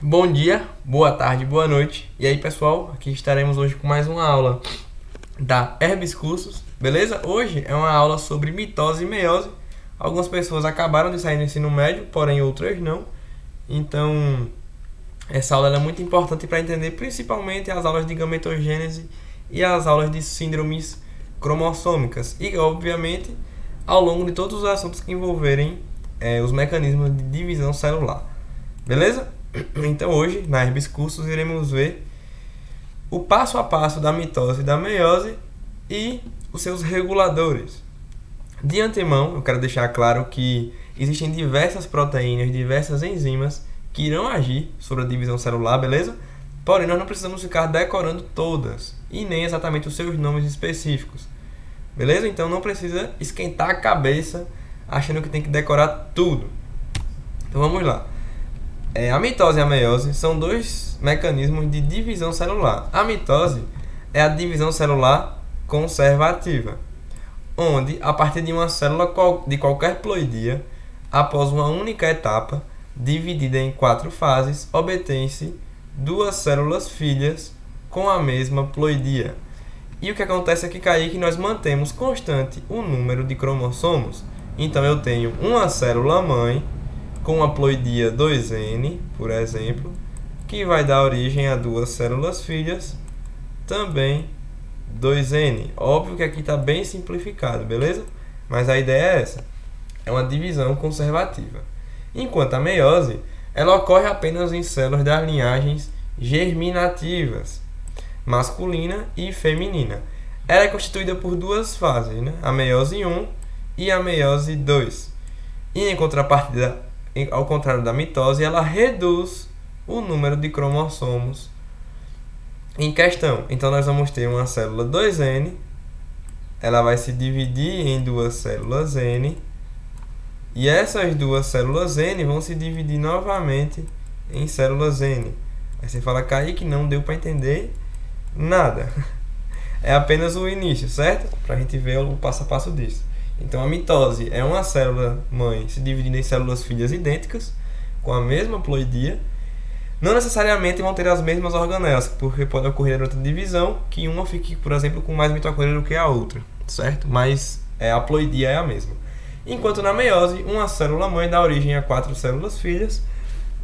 Bom dia, boa tarde, boa noite. E aí, pessoal, aqui estaremos hoje com mais uma aula da Herbis Cursos, beleza? Hoje é uma aula sobre mitose e meiose. Algumas pessoas acabaram de sair do ensino médio, porém outras não. Então, essa aula é muito importante para entender principalmente as aulas de gametogênese e as aulas de síndromes cromossômicas. E, obviamente, ao longo de todos os assuntos que envolverem os mecanismos de divisão celular. Beleza? Então hoje, na Herbis Cursos, iremos ver o passo a passo da mitose e da meiose e os seus reguladores. De antemão, eu quero deixar claro que existem diversas proteínas, diversas enzimas que irão agir sobre a divisão celular, beleza? Porém, nós não precisamos ficar decorando todas e nem exatamente os seus nomes específicos, beleza? Então não precisa esquentar a cabeça achando que tem que decorar tudo. Então vamos lá. A mitose e a meiose são dois mecanismos de divisão celular. A mitose é a divisão celular conservativa, onde, a partir de uma célula de qualquer ploidia, após uma única etapa, dividida em 4 fases, obtém-se 2 células filhas com a mesma ploidia. E o que acontece aqui, Kaique, é que nós mantemos constante o número de cromossomos. Então, eu tenho uma célula mãe com a ploidia 2N, por exemplo, que vai dar origem a 2 células filhas, também 2N. Óbvio que aqui está bem simplificado, beleza? Mas a ideia é essa. É uma divisão conservativa. Enquanto a meiose, ela ocorre apenas em células das linhagens germinativas, masculina e feminina. Ela é constituída por 2 fases, né? A meiose 1 e a meiose 2. E em contrapartida, ao contrário da mitose, ela reduz o número de cromossomos em questão. Então, nós vamos ter uma célula 2N, ela vai se dividir em 2 células N, e essas 2 células N vão se dividir novamente em células N. Aí você fala, Kaique, não deu para entender nada. É apenas o início, certo? Para a gente ver o passo a passo disso. Então, a mitose é uma célula mãe se dividindo em células filhas idênticas, com a mesma ploidia. Não necessariamente vão ter as mesmas organelas, porque pode ocorrer outra divisão, que uma fique, por exemplo, com mais mitocôndria do que a outra, certo? Mas a ploidia é a mesma. Enquanto na meiose, uma célula mãe dá origem a 4 células filhas,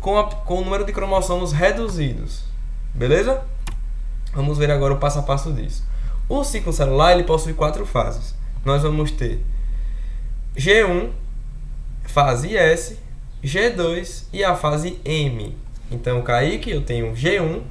com o número de cromossomos reduzidos. Beleza? Vamos ver agora o passo a passo disso. O ciclo celular ele possui 4 fases. Nós vamos ter G1, fase S, G2 e a fase M. Então, Kaique, eu tenho G1,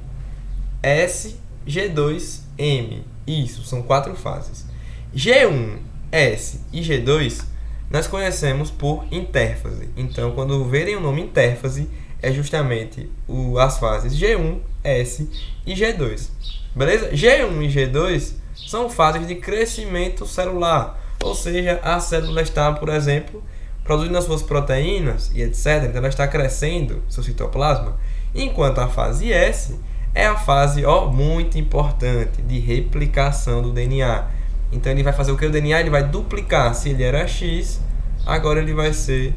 S, G2, M. Isso, são 4 fases. G1, S e G2 nós conhecemos por intérfase. Então, quando verem o nome intérfase, é justamente as fases G1, S e G2. Beleza? G1 e G2 são fases de crescimento celular. Ou seja, a célula está, por exemplo, produzindo as suas proteínas e etc. Então, ela está crescendo seu citoplasma. Enquanto a fase S é a fase muito importante de replicação do DNA. Então, ele vai fazer o que? O DNA ele vai duplicar. Se ele era X, agora ele vai ser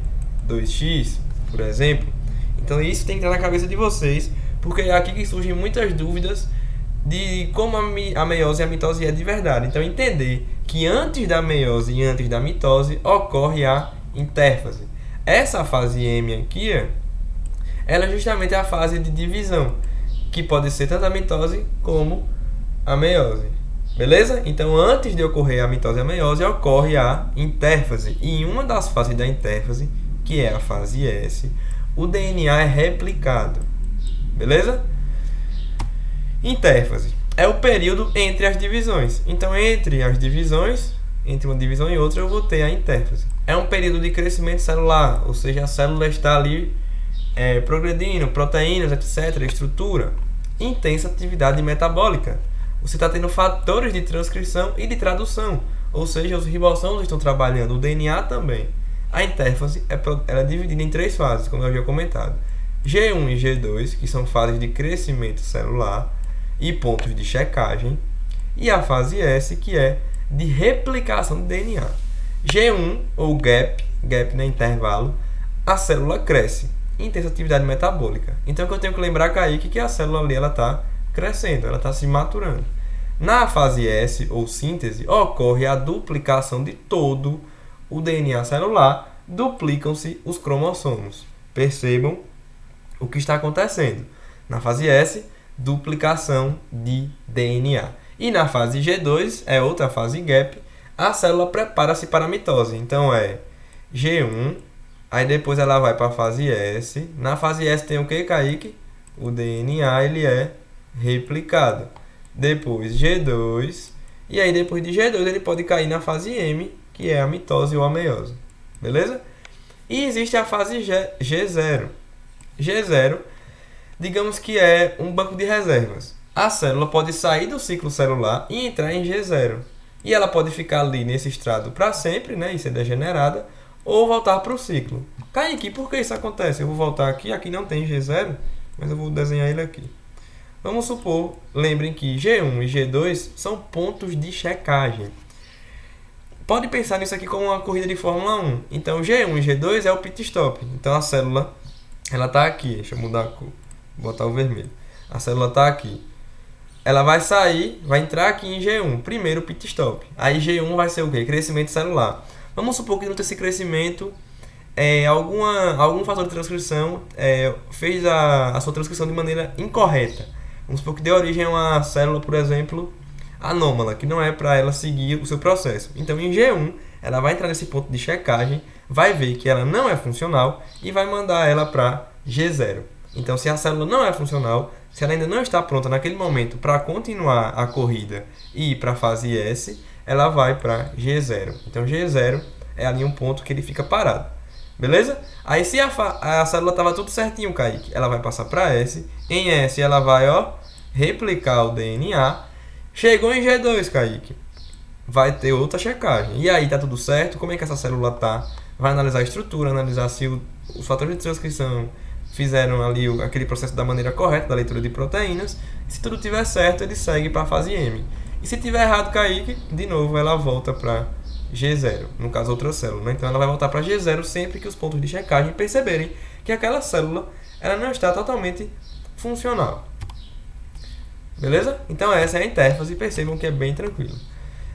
2X, por exemplo. Então, isso tem que estar na cabeça de vocês, porque é aqui que surgem muitas dúvidas de como a meiose e a mitose é de verdade. Então, entender que antes da meiose e antes da mitose ocorre a intérfase. Essa fase M aqui, ela é justamente a fase de divisão, que pode ser tanto a mitose como a meiose. Beleza? Então, antes de ocorrer a mitose e a meiose, ocorre a intérfase. E em uma das fases da intérfase, que é a fase S, o DNA é replicado. Beleza? Intérfase é o período entre as divisões. Então, entre as divisões, entre uma divisão e outra, eu vou ter a intérfase. É um período de crescimento celular, ou seja, a célula está ali progredindo, proteínas, etc., estrutura. Intensa atividade metabólica. Você está tendo fatores de transcrição e de tradução, ou seja, os ribossomos estão trabalhando, o DNA também. A intérfase ela é dividida em 3 fases, como eu havia comentado. G1 e G2, que são fases de crescimento celular e pontos de checagem, e a fase S, que é de replicação do DNA. G1, ou gap, no intervalo, a célula cresce. intensa atividade metabólica. Então, o que eu tenho que lembrar, Kaique, que a célula ali ela está crescendo, ela está se maturando. Na fase S, ou síntese, ocorre a duplicação de todo o DNA celular, duplicam-se os cromossomos. Percebam o que está acontecendo. Na fase S, duplicação de DNA. E na fase G2, é outra fase gap, a célula prepara-se para a mitose. Então é G1, aí depois ela vai para a fase S. Na fase S tem o que, Kaique? O DNA ele é replicado. Depois G2, e aí depois de G2 ele pode cair na fase M, que é a mitose ou a meiose. Beleza? E existe a fase G0. G0, digamos que é um banco de reservas. A célula pode sair do ciclo celular e entrar em G0. E ela pode ficar ali nesse estrado para sempre, né, e ser degenerada, ou voltar para o ciclo. Kaique, por que isso acontece? Eu vou voltar aqui, aqui não tem G0, mas eu vou desenhar ele aqui. Vamos supor, lembrem que G1 e G2 são pontos de checagem. Pode pensar nisso aqui como uma corrida de Fórmula 1. Então, G1 e G2 é o pit stop. Então, a célula ela está aqui. Deixa eu mudar a cor. Vou botar o vermelho. A célula está aqui. Ela vai sair, vai entrar aqui em G1. Primeiro, pit stop. Aí, G1 vai ser o quê? Crescimento celular. Vamos supor que durante esse crescimento, algum fator de transcrição fez a sua transcrição de maneira incorreta. Vamos supor que deu origem a uma célula, por exemplo, anômala, que não é para ela seguir o seu processo. Então, em G1, ela vai entrar nesse ponto de checagem, vai ver que ela não é funcional e vai mandar ela para G0. Então, se a célula não é funcional, se ela ainda não está pronta naquele momento para continuar a corrida e ir para a fase S, ela vai para G0. Então, G0 é ali um ponto que ele fica parado. Beleza? Aí, se a célula estava tudo certinho, Kaique, ela vai passar para S. Em S, ela vai replicar o DNA. Chegou em G2, Kaique, vai ter outra checagem. E aí, tá tudo certo? Como é que essa célula tá? Vai analisar a estrutura, analisar se os fatores de transcrição fizeram ali aquele processo da maneira correta, da leitura de proteínas. E se tudo tiver certo, ele segue para a fase M. E se tiver errado, Kaique, de novo, ela volta para G0, no caso outra célula, né? Então ela vai voltar para G0 sempre que os pontos de checagem perceberem que aquela célula ela não está totalmente funcional. Beleza? Então essa é a intérfase, percebam que é bem tranquilo.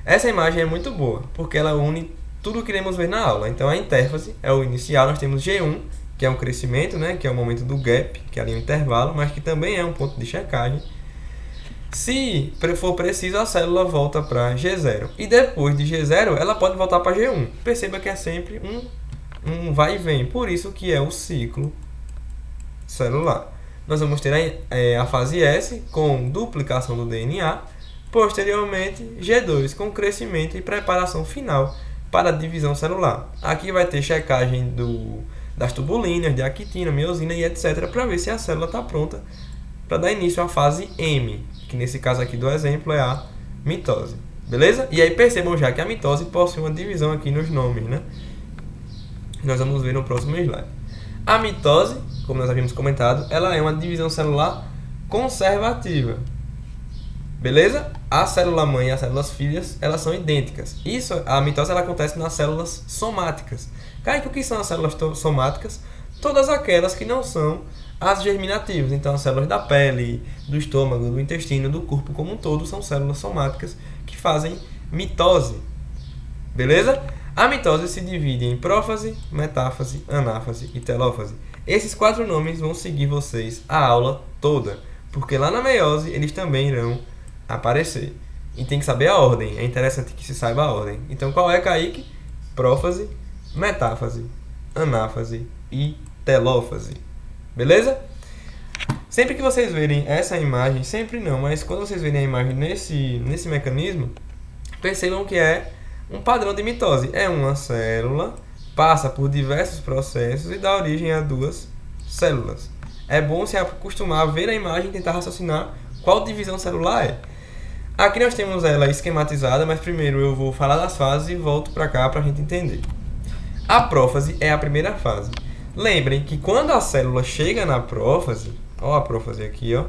Essa imagem é muito boa, porque ela une tudo o que iremos ver na aula. Então a intérfase é o inicial, nós temos G1, que é um crescimento, né? Que é o momento do gap, que é ali um intervalo, mas que também é um ponto de checagem. Se for preciso, a célula volta para G0. E depois de G0, ela pode voltar para G1. Perceba que é sempre um vai e vem. Por isso que é o ciclo celular. Nós vamos ter a fase S com duplicação do DNA. Posteriormente, G2 com crescimento e preparação final para a divisão celular. Aqui vai ter checagem das tubulinas, de actina, miosina e etc. para ver se a célula está pronta para dar início à fase M, que nesse caso aqui do exemplo é a mitose. Beleza? E aí percebam já que a mitose possui uma divisão aqui nos nomes, né? Nós vamos ver no próximo slide. A mitose, como nós havíamos comentado, ela é uma divisão celular conservativa. Beleza? A célula mãe e as células filhas, elas são idênticas. A mitose ela acontece nas células somáticas. Kaique, o que são as células somáticas? Todas aquelas que não são as germinativas. Então, as células da pele, do estômago, do intestino, do corpo como um todo, são células somáticas que fazem mitose. Beleza? A mitose se divide em prófase, metáfase, anáfase e telófase. Esses 4 nomes vão seguir vocês a aula toda, porque lá na meiose eles também irão aparecer. E tem que saber a ordem, é interessante que se saiba a ordem. Então, qual é, Kaique? Prófase, metáfase, anáfase e telófase. Beleza? Sempre que vocês verem essa imagem, sempre não, mas quando vocês verem a imagem nesse mecanismo, percebam que é um padrão de mitose. É uma célula, passa por diversos processos e dá origem a 2 células. É bom se acostumar a ver a imagem e tentar raciocinar qual divisão celular é. Aqui nós temos ela esquematizada, mas primeiro eu vou falar das fases e volto para cá para a gente entender. A prófase é a primeira fase. Lembrem que quando a célula chega na prófase, ó a prófase aqui, ó,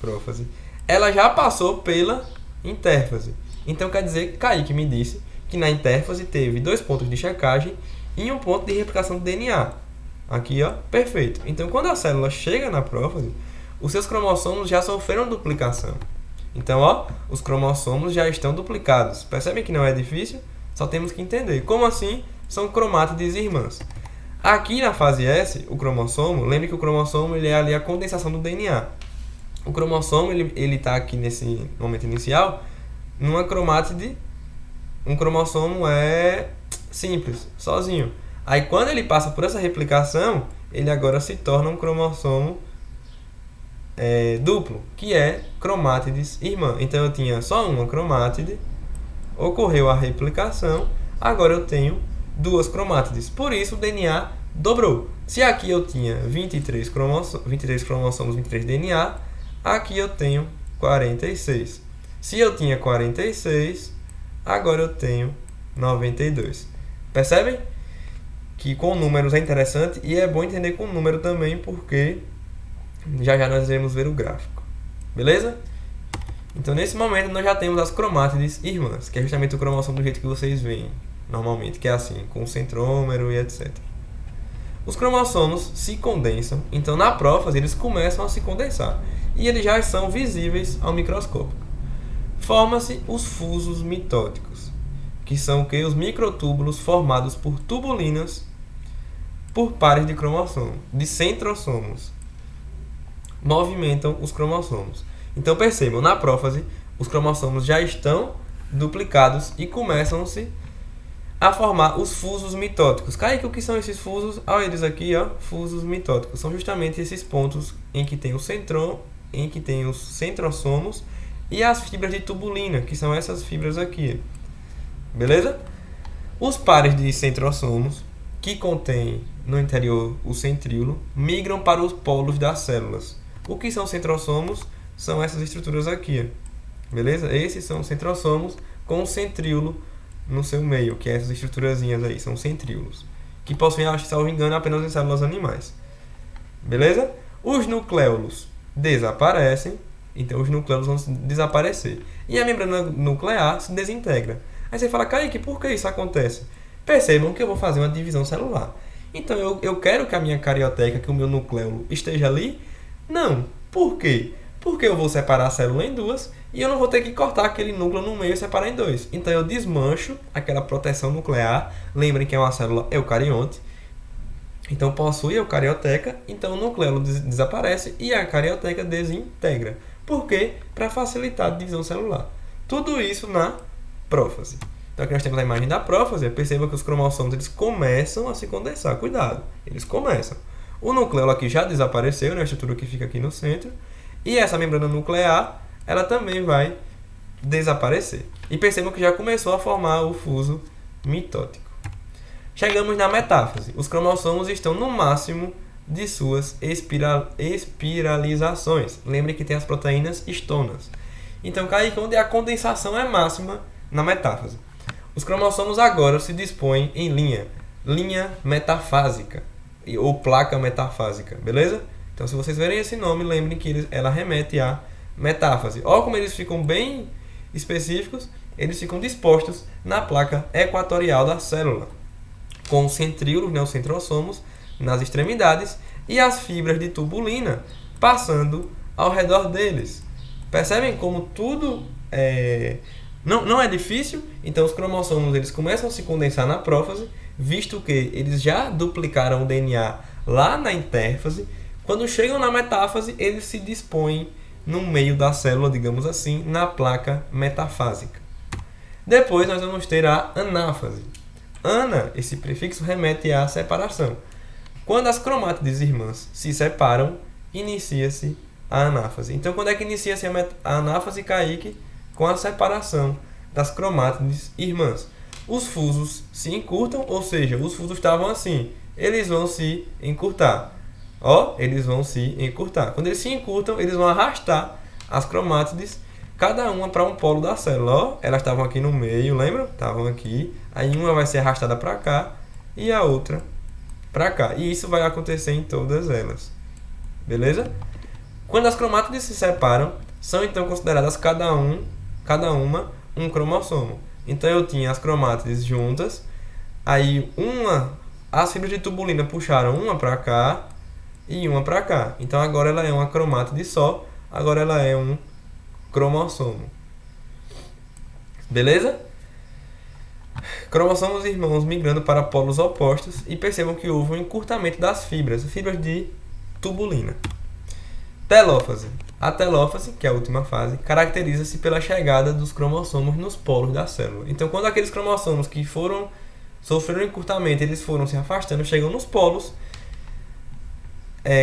prófase, ela já passou pela intérfase. Então quer dizer que Kaique me disse que na intérfase teve 2 pontos de checagem e um ponto de replicação do DNA. Aqui, ó, perfeito. Então, quando a célula chega na prófase, os seus cromossomos já sofreram duplicação. Então, ó, os cromossomos já estão duplicados. Percebem que não é difícil? Só temos que entender. Como assim? São cromátides irmãs. Aqui na fase S, o cromossomo, lembre que o cromossomo ele é ali a condensação do DNA. O cromossomo ele está aqui nesse momento inicial numa cromátide. Um cromossomo é simples, sozinho. Aí quando ele passa por essa replicação, ele agora se torna um cromossomo duplo, que é cromátides irmã. Então eu tinha só uma cromátide, ocorreu a replicação, agora eu tenho duas cromátides. Por isso o DNA dobrou. Se aqui eu tinha 23 cromossomos, 23 DNA, aqui eu tenho 46. Se eu tinha 46, agora eu tenho 92. Percebem? Que com números é interessante e é bom entender com número também, porque já já nós iremos ver o gráfico. Beleza? Então nesse momento nós já temos as cromátides irmãs, que é justamente o cromossomo do jeito que vocês veem normalmente, que é assim, com centrômero e etc. Os cromossomos se condensam, então na prófase eles começam a se condensar e eles já são visíveis ao microscópio. Forma-se os fusos mitóticos, que são os microtúbulos formados por tubulinas por pares de cromossomos, de centrosomos, movimentam os cromossomos. Então percebam, na prófase, os cromossomos já estão duplicados e começam-se a formar os fusos mitóticos. Kaique, o que são esses fusos? Olha eles aqui, ó, fusos mitóticos. São justamente esses pontos em que tem o centrão, em que tem os centrosomos e as fibras de tubulina, que são essas fibras aqui. Beleza? Os pares de centrosomos, que contêm no interior o centríolo, migram para os polos das células. O que são centrosomos? São essas estruturas aqui. Beleza? Esses são centrosomos com o centríolo no seu meio, que é essas estruturazinhas aí, são centríolos, que possuem, acho que salvo engano, apenas em células animais. Beleza? Os nucléolos desaparecem, então os nucléolos vão desaparecer. E a membrana nuclear se desintegra. Aí você fala, Kaique, por que isso acontece? Percebam que eu vou fazer uma divisão celular. Então eu quero que a minha carioteca, que o meu nucléolo esteja ali? Não. Por quê? Porque eu vou separar a célula em duas e eu não vou ter que cortar aquele núcleo no meio e separar em dois. Então eu desmancho aquela proteção nuclear. Lembrem que é uma célula eucarionte. Então possui eucarioteca, então o nucleolo desaparece e a carioteca desintegra. Por quê? Para facilitar a divisão celular. Tudo isso na prófase. Então aqui nós temos a imagem da prófase. Perceba que os cromossomos eles começam a se condensar. Cuidado, eles começam. O nucleolo aqui já desapareceu, né? A estrutura que fica aqui no centro. E essa membrana nuclear, ela também vai desaparecer. E percebam que já começou a formar o fuso mitótico. Chegamos na metáfase. Os cromossomos estão no máximo de suas espiralizações. Lembre que tem as proteínas histonas. Então, Kaique, onde a condensação é máxima na metáfase. Os cromossomos agora se dispõem em linha metafásica, ou placa metafásica, beleza? Então, se vocês verem esse nome, lembrem que ela remete à metáfase. Olha como eles ficam bem específicos, eles ficam dispostos na placa equatorial da célula, com os centríolos, né, os centrosomos, nas extremidades e as fibras de tubulina passando ao redor deles. Percebem como tudo não é difícil? Então os cromossomos eles começam a se condensar na prófase, visto que eles já duplicaram o DNA lá na intérfase. Quando chegam na metáfase, eles se dispõem no meio da célula, digamos assim, na placa metafásica. Depois nós vamos ter a anáfase. Ana, esse prefixo remete à separação. Quando as cromátides irmãs se separam, inicia-se a anáfase. Então, quando é que inicia-se a anáfase, Kaique? Com a separação das cromátides irmãs. Os fusos se encurtam, ou seja, os fusos estavam assim, eles vão se encurtar. Ó, eles vão se encurtar. Quando eles se encurtam, eles vão arrastar as cromátides, cada uma para um polo da célula. Ó, elas estavam aqui no meio, lembram? Estavam aqui. Aí uma vai ser arrastada para cá e a outra para cá. E isso vai acontecer em todas elas. Beleza? Quando as cromátides se separam, são então consideradas cada uma um cromossomo. Então eu tinha as cromátides juntas, aí uma As fibras de tubulina puxaram uma para cá e uma para cá. Então agora ela é uma cromátide só, agora ela é um cromossomo. Beleza? Cromossomos irmãos migrando para polos opostos e percebam que houve um encurtamento das fibras de tubulina. Telófase. A telófase, que é a última fase, caracteriza-se pela chegada dos cromossomos nos polos da célula. Então, quando aqueles cromossomos que sofreram encurtamento, eles foram se afastando, chegam nos polos,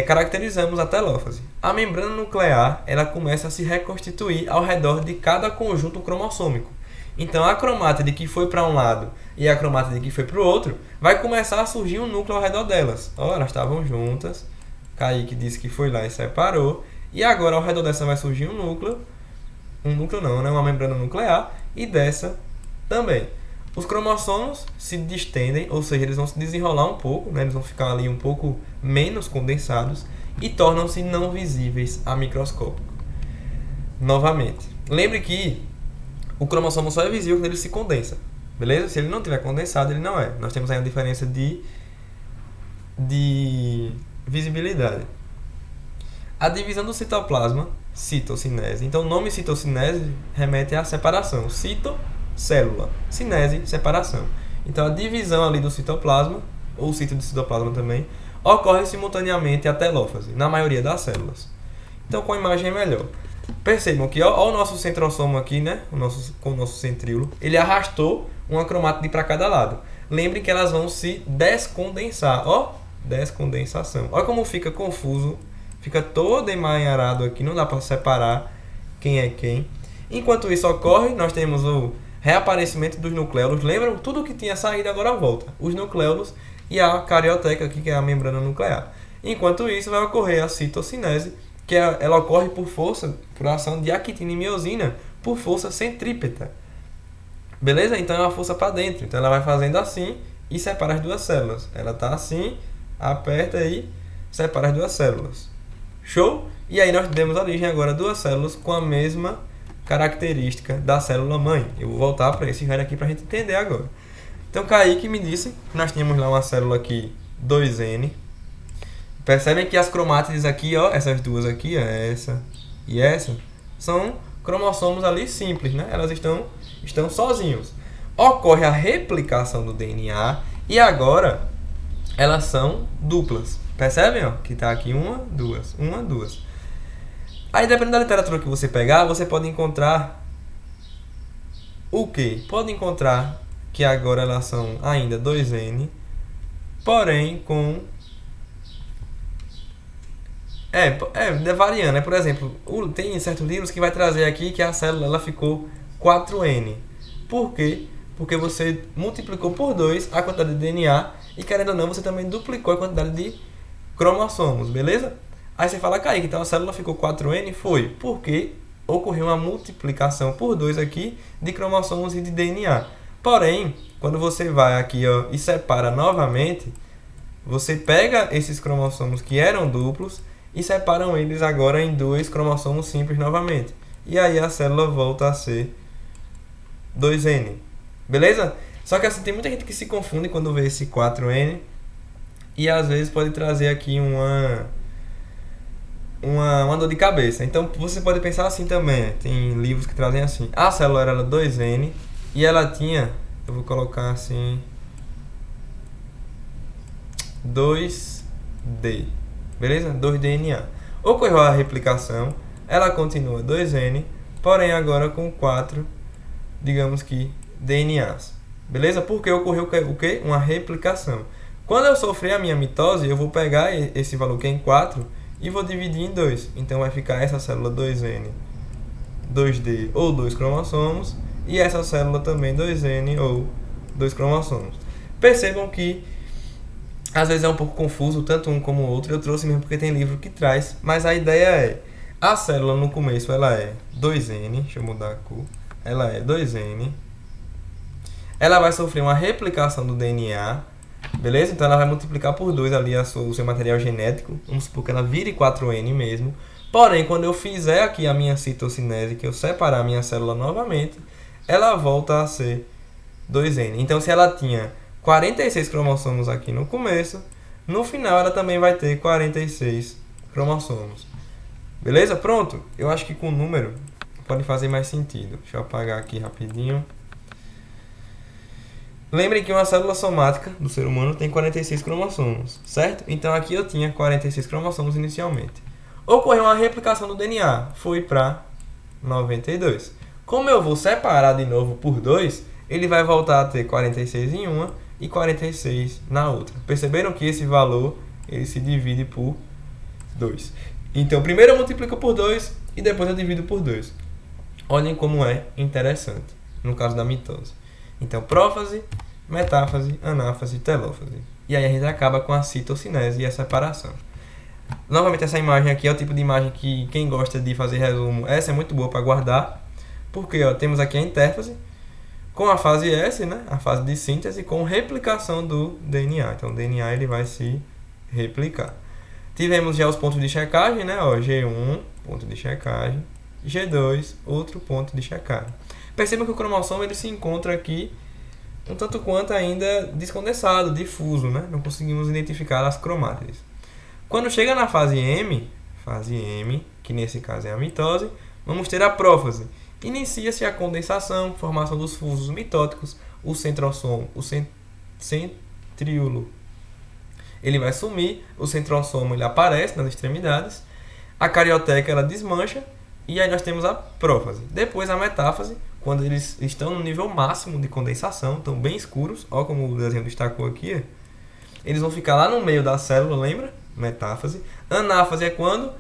caracterizamos a telófase. A membrana nuclear, ela começa a se reconstituir ao redor de cada conjunto cromossômico. Então, a cromátide que foi para um lado e a cromátide que foi para o outro, vai começar a surgir um núcleo ao redor delas. Ó, elas estavam juntas, Kaique disse que foi lá e separou, e agora ao redor dessa vai surgir um núcleo não, né? Uma membrana nuclear, e dessa também. Os cromossomos se distendem, ou seja, eles vão se desenrolar um pouco, né? Eles vão ficar ali um pouco menos condensados e tornam-se não visíveis a microscópio. Novamente, lembre que o cromossomo só é visível quando ele se condensa, beleza? Se ele não tiver condensado, ele não é. Nós temos aí uma diferença de visibilidade. A divisão do citoplasma, citocinese. Então, o nome citocinese remete à separação. Cito, célula. Cinese, separação. Então, a divisão ali do citoplasma, ou cito de citoplasma também, ocorre simultaneamente a telófase, na maioria das células. Então, com a imagem é melhor. Percebam que ó, o nosso centrossomo aqui, né? Com o nosso centríolo, ele arrastou uma cromátide para cada lado. Lembrem que elas vão se descondensar. Ó, descondensação. Olha como fica confuso. Fica todo emaranhado aqui, não dá para separar quem é quem. Enquanto isso ocorre, nós temos o reaparecimento dos nucleolos. Lembram? Tudo que tinha saído agora volta. Os nucleolos e a carioteca aqui, que é a membrana nuclear. Enquanto isso, vai ocorrer a citocinese, que ela ocorre por ação de actina e miosina, por força centrípeta. Beleza? Então é uma força para dentro. Então ela vai fazendo assim e separa as duas células. Ela está assim, aperta e separa as duas células. Show? E aí nós demos origem agora a duas células com a mesma característica da célula mãe. Eu vou voltar para esse raio aqui para a gente entender agora. Então Kaique me disse que nós tínhamos lá uma célula aqui 2N. Percebem que as cromátides aqui, ó, essas duas aqui, essa e essa, são cromossomos ali simples, né? Elas estão sozinhos. Ocorre a replicação do DNA e agora elas são duplas. Percebem, ó? Que tá aqui uma, duas. Aí, dependendo da literatura que você pegar, você pode encontrar o quê? Pode encontrar que agora elas são ainda 2N, porém com... variando, né? Por exemplo, tem certos livros que vai trazer aqui que a célula ela ficou 4N. Por quê? Porque você multiplicou por 2 a quantidade de DNA e, querendo ou não, você também duplicou a quantidade de cromossomos, beleza? Aí você fala, Kaique, então a célula ficou 4N? Foi, porque ocorreu uma multiplicação por 2 aqui de cromossomos e de DNA. Porém, quando você vai aqui, ó, e separa novamente, você pega esses cromossomos que eram duplos e separam eles agora em 2 cromossomos simples novamente. E aí a célula volta a ser 2N. Beleza? Só que assim, tem muita gente que se confunde quando vê esse 4N e às vezes pode trazer aqui uma dor de cabeça. Então você pode pensar assim também. Tem livros que trazem assim. A célula era 2N e ela tinha, eu vou colocar assim, 2D. Beleza? 2DNA. Ocorreu a replicação, ela continua 2N, porém agora com 4, digamos que, DNAs. Beleza? Porque ocorreu o quê? Uma replicação. Quando eu sofrer a minha mitose, eu vou pegar esse valor que é em 4 e vou dividir em 2. Então vai ficar essa célula 2N, 2D ou 2 cromossomos, e essa célula também 2N ou 2 cromossomos. Percebam que às vezes é um pouco confuso, tanto um como o outro. Eu trouxe mesmo porque tem livro que traz, mas a ideia é, a célula no começo ela é 2N, deixa eu mudar a cor, ela é 2N, ela vai sofrer uma replicação do DNA, beleza? Então ela vai multiplicar por 2 ali o seu material genético, vamos supor que ela vire 4N mesmo, porém quando eu fizer aqui a minha citocinese, que eu separar a minha célula novamente, ela volta a ser 2N. Então se ela tinha 46 cromossomos aqui no começo. No final ela também vai ter 46 cromossomos. Beleza? Pronto. Eu acho que com o número pode fazer mais sentido. Deixa eu apagar aqui rapidinho. Lembrem que uma célula somática do ser humano tem 46 cromossomos, certo? Então aqui eu tinha 46 cromossomos inicialmente. Ocorreu uma replicação do DNA, foi para 92. Como eu vou separar de novo por 2, ele vai voltar a ter 46 em uma e 46 na outra. Perceberam que esse valor ele se divide por 2. Então primeiro eu multiplico por 2 e depois eu divido por 2. Olhem como é interessante no caso da mitose. Então, prófase, metáfase, anáfase, telófase. E aí a gente acaba com a citocinese e a separação. Novamente, essa imagem aqui é o tipo de imagem que quem gosta de fazer resumo, essa é muito boa para guardar. Porque temos aqui a intérfase com a fase S, né? A fase de síntese com replicação do DNA. Então, o DNA ele vai se replicar. Tivemos já os pontos de checagem, né? G1, ponto de checagem. G2, outro ponto de checagem. Percebam que o cromossomo ele se encontra aqui um tanto quanto ainda descondensado, difuso, né? Não conseguimos identificar as cromátides. Quando chega na fase M, que nesse caso é a mitose, vamos ter a prófase. Inicia-se a condensação, formação dos fusos mitóticos, o centrossomo, o centríolo. Ele vai sumir, o centrossomo ele aparece nas extremidades, a carioteca ela desmancha, e aí nós temos a prófase. Depois a metáfase, quando eles estão no nível máximo de condensação, estão bem escuros, ó como o desenho destacou aqui, eles vão ficar lá no meio da célula, lembra? Metáfase. Anáfase é quando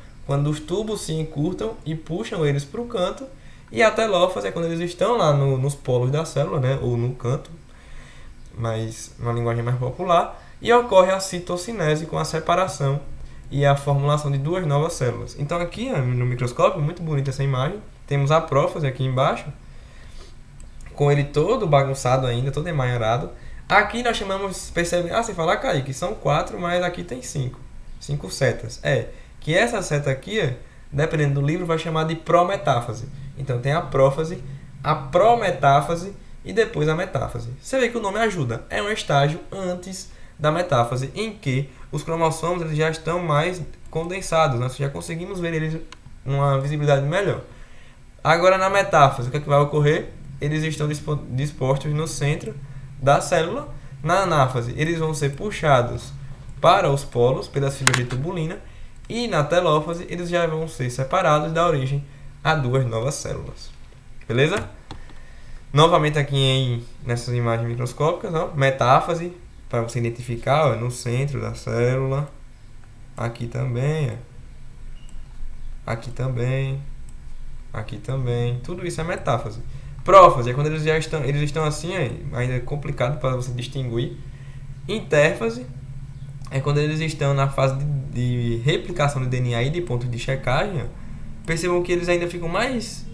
os tubos se encurtam e puxam eles para o canto, e a telófase é quando eles estão lá nos polos da célula, né? Ou no canto, mas uma linguagem mais popular, e ocorre a citocinese com a separação e a formulação de duas novas células. Então aqui no microscópio, muito bonita essa imagem, temos a prófase aqui embaixo, com ele todo bagunçado ainda, todo emaranhado. Aqui nós chamamos, percebe, você fala, Kaique, são 4, mas aqui tem 5 setas. Que essa seta aqui, dependendo do livro, vai chamar de prometáfase. Então tem a prófase, a prometáfase e depois a metáfase. Você vê que o nome ajuda, é um estágio antes da metáfase, em que os cromossomos eles já estão mais condensados, nós já conseguimos ver eles numa visibilidade melhor. Agora na metáfase, o que é que vai ocorrer? Eles estão dispostos no centro da célula. Na anáfase, eles vão ser puxados para os polos pelas fibras de tubulina, e na telófase, eles já vão ser separados e dar origem a duas novas células. Beleza? Novamente aqui nessas imagens microscópicas, metáfase, para você identificar, no centro da célula. Aqui também, aqui também, aqui também. Tudo isso é metáfase. Prófase é quando eles estão assim, ainda é complicado para você distinguir. Intérfase é quando eles estão na fase de replicação do DNA e de ponto de checagem. Percebam que eles ainda ficam mais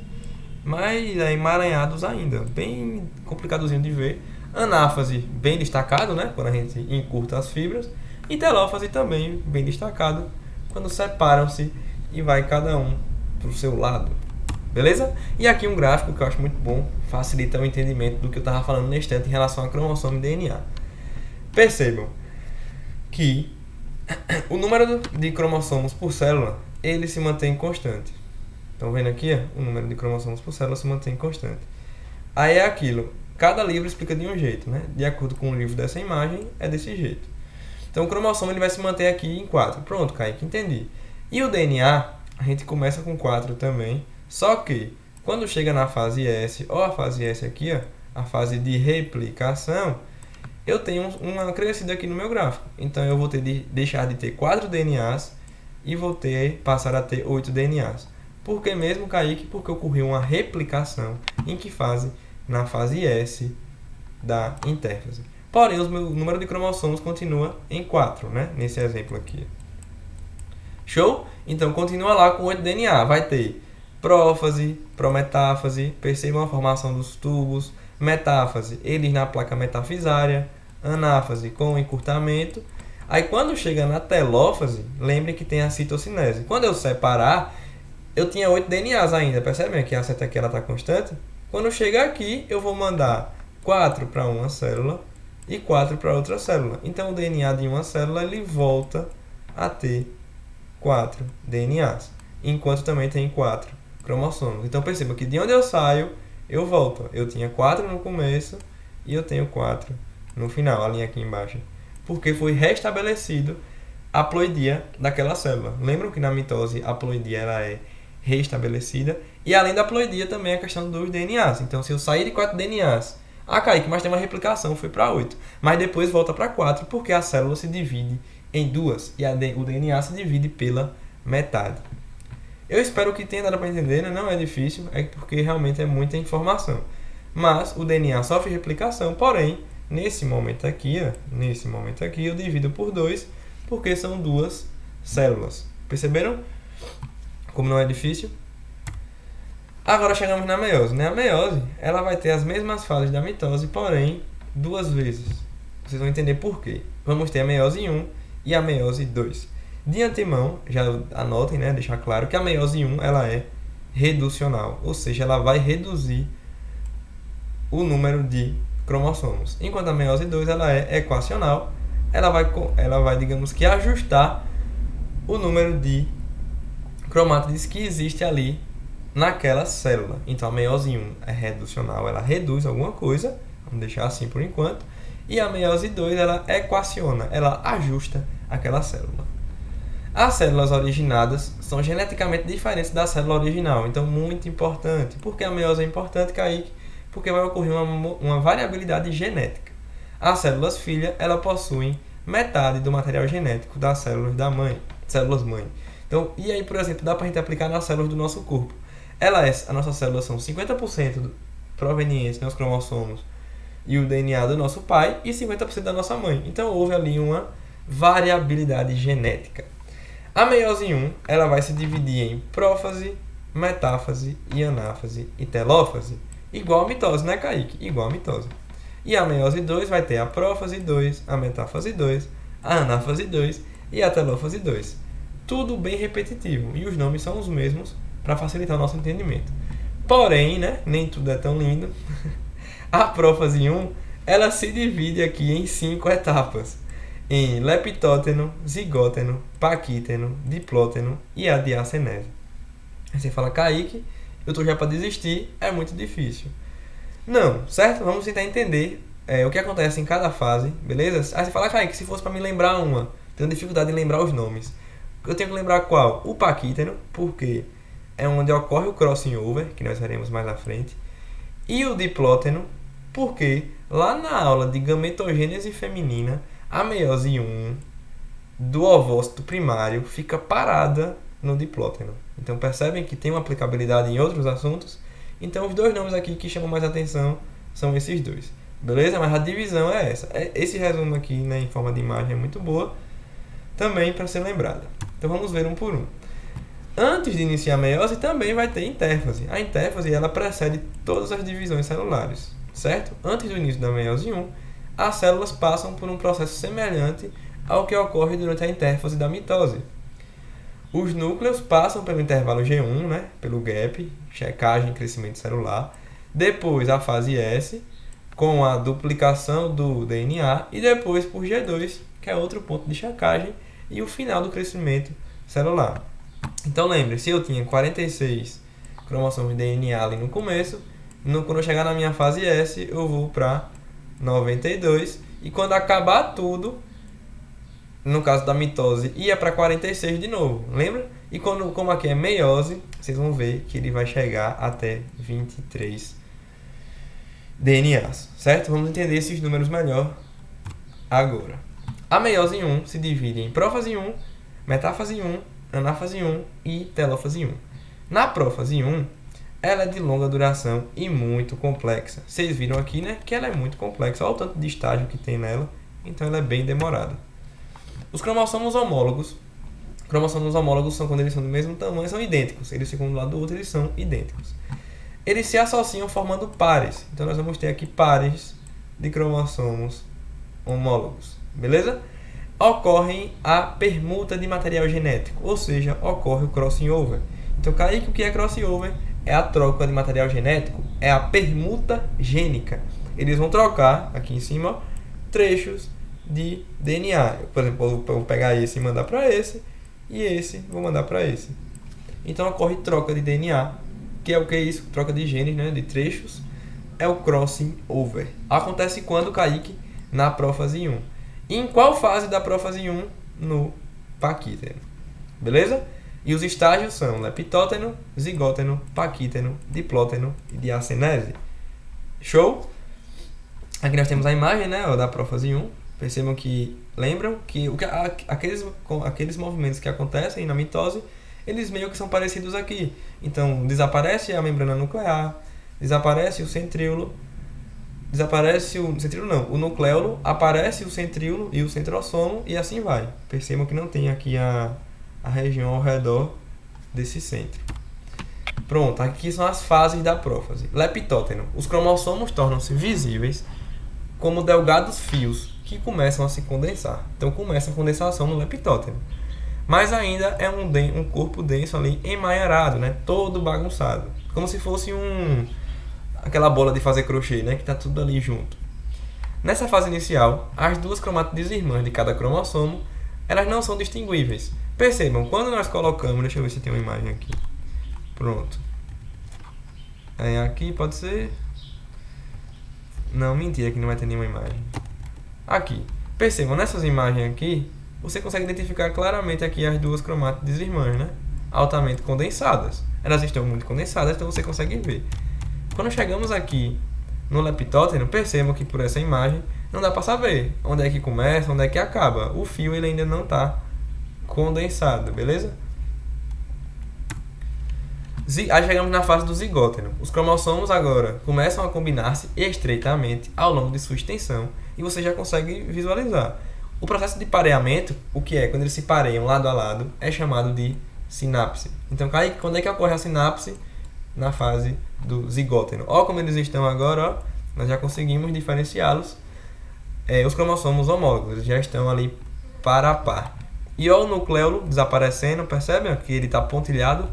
emaranhados ainda, bem complicadozinho de ver. Anáfase bem destacado, né, quando a gente encurta as fibras, e telófase também bem destacado, quando separam-se e vai cada um para o seu lado. Beleza? E aqui um gráfico que eu acho muito bom, facilita o entendimento do que eu estava falando na estante em relação a cromossomo e DNA. Percebam que o número de cromossomos por célula, ele se mantém constante. Estão vendo aqui? O número de cromossomos por célula se mantém constante. Aí é aquilo, cada livro explica de um jeito, né? De acordo com o livro dessa imagem, é desse jeito. Então o cromossomo ele vai se manter aqui em 4. Pronto, Kaique, entendi. E o DNA, a gente começa com 4 também, só que quando chega na fase S, ou a fase S aqui, a fase de replicação, eu tenho uma crescida aqui no meu gráfico. Então eu vou ter de deixar de ter 4 DNAs e vou passar a ter 8 DNAs. Por que mesmo, Kaique? Porque ocorreu uma replicação. Em que fase? Na fase S da intérfase. Porém, o meu número de cromossomos continua em 4, né? Nesse exemplo aqui. Show? Então continua lá com 8 DNA. Vai ter prófase, prometáfase, percebam a formação dos tubos, metáfase, eles na placa metafisária, anáfase com encurtamento. Aí quando chega na telófase, lembrem que tem a citocinese. Quando eu separar, eu tinha 8 DNAs ainda, percebem que a seta aqui está constante? Quando chega aqui, eu vou mandar 4 para uma célula e 4 para outra célula. Então o DNA de uma célula ele volta a ter 4 DNAs, enquanto também tem 4 cromossomos. Então perceba que de onde eu saio, eu volto. Eu tinha 4 no começo e eu tenho 4 no final, a linha aqui embaixo. Porque foi restabelecido a ploidia daquela célula. Lembram que na mitose a ploidia ela é restabelecida? E além da ploidia também a questão dos DNAs. Então se eu sair de 4 DNAs, Kaique, mas tem uma replicação, foi para 8. Mas depois volta para 4 porque a célula se divide em duas e o DNA se divide pela metade. Eu espero que tenha dado para entender, né? Não é difícil, é porque realmente é muita informação. Mas o DNA sofre replicação, porém, nesse momento aqui, eu divido por 2, porque são duas células. Perceberam? Como não é difícil? Agora chegamos na meiose, né? A meiose, ela vai ter as mesmas fases da mitose, porém, 2 vezes. Vocês vão entender por quê. Vamos ter a meiose 1 e a meiose 2. De antemão, já anotem, né? Deixar claro que a meiose 1, ela é reducional, ou seja, ela vai reduzir o número de cromossomos. Enquanto a meiose 2, ela é equacional, ela vai, digamos que, ajustar o número de cromátides que existe ali naquela célula. Então a meiose 1 é reducional, ela reduz alguma coisa, vamos deixar assim por enquanto, e a meiose 2 ela equaciona, ela ajusta aquela célula. As células originadas são geneticamente diferentes da célula original, então muito importante. Por que a meiose é importante, Kaique? Porque vai ocorrer uma variabilidade genética. As células filha, elas possuem metade do material genético das células da mãe, células mãe. Então, e aí, por exemplo, dá para a gente aplicar nas células do nosso corpo. As nossas células são 50% provenientes dos cromossomos e o DNA do nosso pai e 50% da nossa mãe. Então houve ali uma variabilidade genética. A meiose 1 ela vai se dividir em prófase, metáfase e anáfase e telófase. Igual a mitose, né, Kaique? Igual a mitose. E a meiose 2 vai ter a prófase 2, a metáfase 2, a anáfase 2 e a telófase 2. Tudo bem repetitivo e os nomes são os mesmos para facilitar o nosso entendimento. Porém, né, nem tudo é tão lindo. A prófase 1 ela se divide aqui em 5 etapas. Em leptóteno, zigóteno, paquíteno, diplóteno e a diacenese. Aí você fala, Kaique, eu tô já para desistir, é muito difícil. Não, certo? Vamos tentar entender o que acontece em cada fase, beleza? Aí você fala, Kaique, se fosse para me lembrar uma, tenho dificuldade em lembrar os nomes. Eu tenho que lembrar qual? O paquíteno, porque é onde ocorre o crossing over, que nós veremos mais à frente. E o diplóteno, porque lá na aula de gametogênese feminina, a meiose 1 do ovócito primário fica parada no diplóteno. Então percebem que tem uma aplicabilidade em outros assuntos. Então os dois nomes aqui que chamam mais atenção são esses dois. Beleza? Mas a divisão é essa. Esse resumo aqui, né, em forma de imagem é muito boa. Também para ser lembrada. Então vamos ver um por um. Antes de iniciar a meiose também vai ter intérfase. A intérfase ela precede todas as divisões celulares, certo? Antes do início da meiose 1, as células passam por um processo semelhante ao que ocorre durante a intérfase da mitose. Os núcleos passam pelo intervalo G1, né, pelo gap, checagem e crescimento celular. Depois a fase S, com a duplicação do DNA. E depois por G2, que é outro ponto de checagem. E o final do crescimento celular. Então lembre-se, eu tinha 46 cromossomos de DNA ali no começo. Quando eu chegar na minha fase S, eu vou para 92. E quando acabar tudo, no caso da mitose, ia para 46 de novo. Lembra? E como aqui é meiose, vocês vão ver que ele vai chegar até 23 DNAs. Certo? Vamos entender esses números melhor agora. A meiose 1 se divide em prófase 1, metáfase 1, anáfase 1 e telófase 1. Na prófase 1, ela é de longa duração e muito complexa. Vocês viram aqui, né, que ela é muito complexa. Olha o tanto de estágio que tem nela. Então ela é bem demorada. Os cromossomos homólogos são quando eles são do mesmo tamanho, são idênticos. Eles ficam um do lado do outro, eles são idênticos. Eles se associam formando pares. Então nós vamos ter aqui pares de cromossomos homólogos. Beleza? Ocorre a permuta de material genético, ou seja, ocorre o crossing over. Então, Kaique, o que é crossing over? É a troca de material genético, é a permuta gênica. Eles vão trocar, aqui em cima, trechos de DNA. Por exemplo, eu vou pegar esse e mandar para esse, e esse vou mandar para esse. Então ocorre troca de DNA, que é o que é isso? Troca de genes, né? De trechos. É o crossing over. Acontece quando, Kaique? Na prófase 1. E em qual fase da prófase 1? No paquíteno. Beleza? E os estágios são leptóteno, zigóteno, paquíteno, diplóteno e diacenese. Show? Aqui nós temos a imagem, né, da prófase 1. Percebam que, lembram que aqueles movimentos que acontecem na mitose, eles meio que são parecidos aqui. Então, desaparece a membrana nuclear, desaparece o centríolo, o nucleolo, aparece o centríolo e o centrosomo e assim vai. Percebam que não tem aqui a região ao redor desse centro. Pronto, aqui são as fases da prófase. Leptóteno. Os cromossomos tornam-se visíveis como delgados fios que começam a se condensar. Então começa a condensação no leptóteno. Mas ainda é um corpo denso ali, emaranhado, né? Todo bagunçado. Como se fosse aquela bola de fazer crochê, né? Que está tudo ali junto. Nessa fase inicial, as duas cromátides irmãs de cada cromossomo, elas não são distinguíveis. Percebam, quando nós colocamos... Deixa eu ver se tem uma imagem aqui. Pronto. Aí aqui pode ser... Não, mentira, aqui não vai ter nenhuma imagem. Aqui. Percebam, nessas imagens aqui, você consegue identificar claramente aqui as duas cromátides irmãs, né? Altamente condensadas. Elas estão muito condensadas, então você consegue ver. Quando chegamos aqui no leptóteno, percebam que por essa imagem não dá para saber onde é que começa, onde é que acaba. O fio ele ainda não está condensado, beleza? Aí chegamos na fase do zigóteno. Os cromossomos agora começam a combinar-se estreitamente ao longo de sua extensão e você já consegue visualizar. O processo de pareamento, o que é? Quando eles se pareiam lado a lado, é chamado de sinapse. Então, quando é que ocorre a sinapse? Na fase do zigóteno. Olha como eles estão agora, ó. Nós já conseguimos diferenciá-los. Os cromossomos homólogos, eles já estão ali par a par. E olha o nucleolo desaparecendo, percebem? Que ele está pontilhado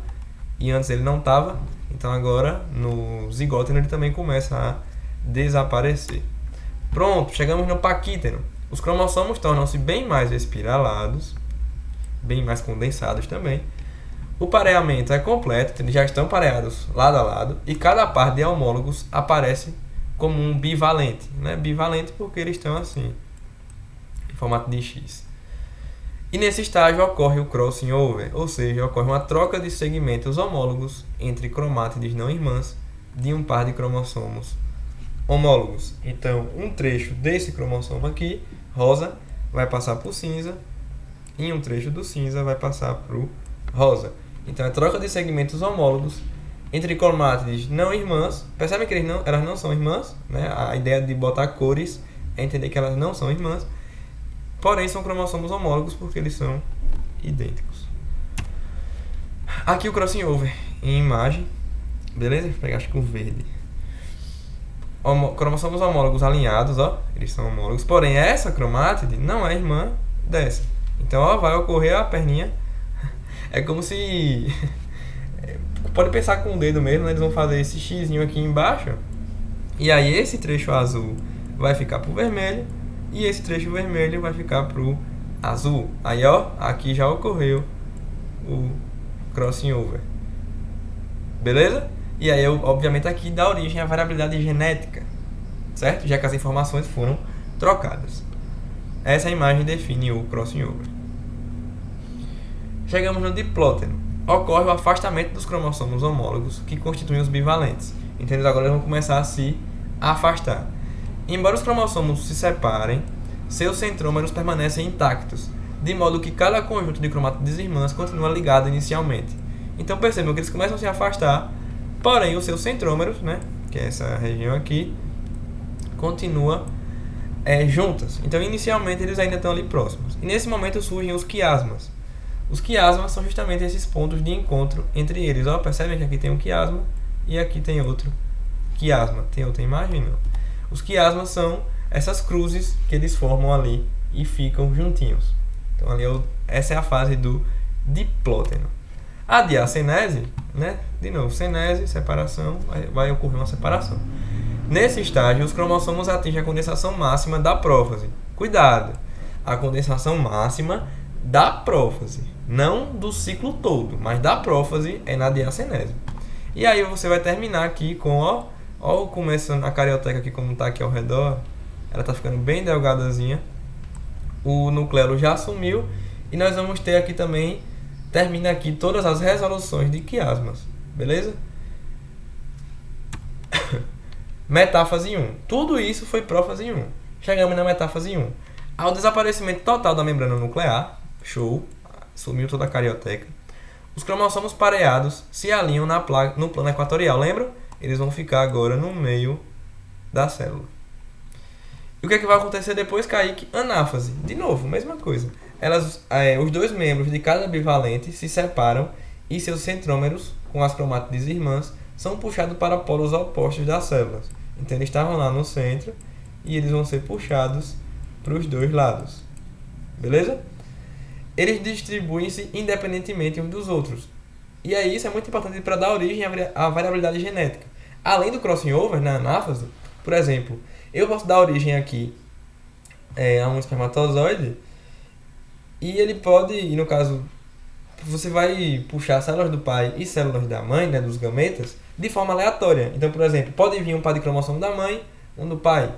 e antes ele não estava. Então agora no zigóteno ele também começa a desaparecer. Pronto, chegamos no paquíteno. Os cromossomos tornam-se bem mais espiralados, bem mais condensados também. O pareamento é completo, eles já estão pareados lado a lado e cada par de homólogos aparece como um bivalente, né? Bivalente porque eles estão assim, em formato de X. E nesse estágio ocorre o crossing over, ou seja, ocorre uma troca de segmentos homólogos entre cromátides não irmãs de um par de cromossomos homólogos. Então, um trecho desse cromossomo aqui, rosa, vai passar para o cinza e um trecho do cinza vai passar para o rosa. Então, é troca de segmentos homólogos entre cromátides não irmãs. Percebem que elas não são irmãs, né? A ideia de botar cores é entender que elas não são irmãs. Porém, são cromossomos homólogos porque eles são idênticos. Aqui o crossing over em imagem. Beleza? Vou pegar acho que o verde. Cromossomos homólogos alinhados, ó. Eles são homólogos. Porém, essa cromátide não é irmã dessa. Então, ó, vai ocorrer a perninha. É como se... Pode pensar com o dedo mesmo, né? Eles vão fazer esse xizinho aqui embaixo. E aí esse trecho azul vai ficar pro vermelho. E esse trecho vermelho vai ficar pro azul. Aí, ó, aqui já ocorreu o crossing over. Beleza? E aí, obviamente, aqui dá origem à variabilidade genética. Certo? Já que as informações foram trocadas. Essa imagem define o crossing over. Chegamos no diplóteno. Ocorre o afastamento dos cromossomos homólogos que constituem os bivalentes. Então, eles agora vão começar a se afastar. Embora os cromossomos se separem, seus centrômeros permanecem intactos, de modo que cada conjunto de cromátides irmãs continua ligado inicialmente. Então percebam que eles começam a se afastar, porém os seus centrômeros, né, que é essa região aqui, continua juntas. Então inicialmente eles ainda estão ali próximos. E nesse momento surgem os quiasmas. Os quiasmas são justamente esses pontos de encontro entre eles. Ó, percebem que aqui tem um quiasma e aqui tem outro quiasma. Tem outra imagem? Não. Os quiasmas são essas cruzes que eles formam ali e ficam juntinhos. Então ali essa é a fase do diplóteno. A diacenese, né? De novo, cenese, separação, vai ocorrer uma separação. Nesse estágio, os cromossomos atingem a condensação máxima da prófase. Cuidado! A condensação máxima da prófase, não do ciclo todo, mas da prófase é na diacenese. E aí você vai terminar aqui com, ó começando a carioteca aqui como está aqui ao redor, ela está ficando bem delgadazinha, o nucleolo já sumiu e nós vamos ter aqui também, termina aqui todas as resoluções de quiasmas, beleza? Metáfase 1. Tudo isso foi prófase 1. Chegamos na metáfase 1. Ao desaparecimento total da membrana nuclear, show, sumiu toda a carioteca, os cromossomos pareados se alinham no plano equatorial, lembra? Eles vão ficar agora no meio da célula. E o que é que vai acontecer depois, Kaique? Anáfase. De novo, mesma coisa. Os dois membros de cada bivalente se separam e seus centrômeros, com as cromátides irmãs, são puxados para polos opostos das células. Então eles estavam lá no centro e eles vão ser puxados para os dois lados. Beleza? Eles distribuem-se independentemente uns dos outros. E aí isso é muito importante para dar origem à variabilidade genética. Além do crossing over na anáfase, por exemplo, eu posso dar origem aqui a um espermatozoide e ele pode, e no caso, você vai puxar células do pai e células da mãe, né, dos gametas, de forma aleatória. Então, por exemplo, pode vir um par de cromossomo da mãe, um do pai,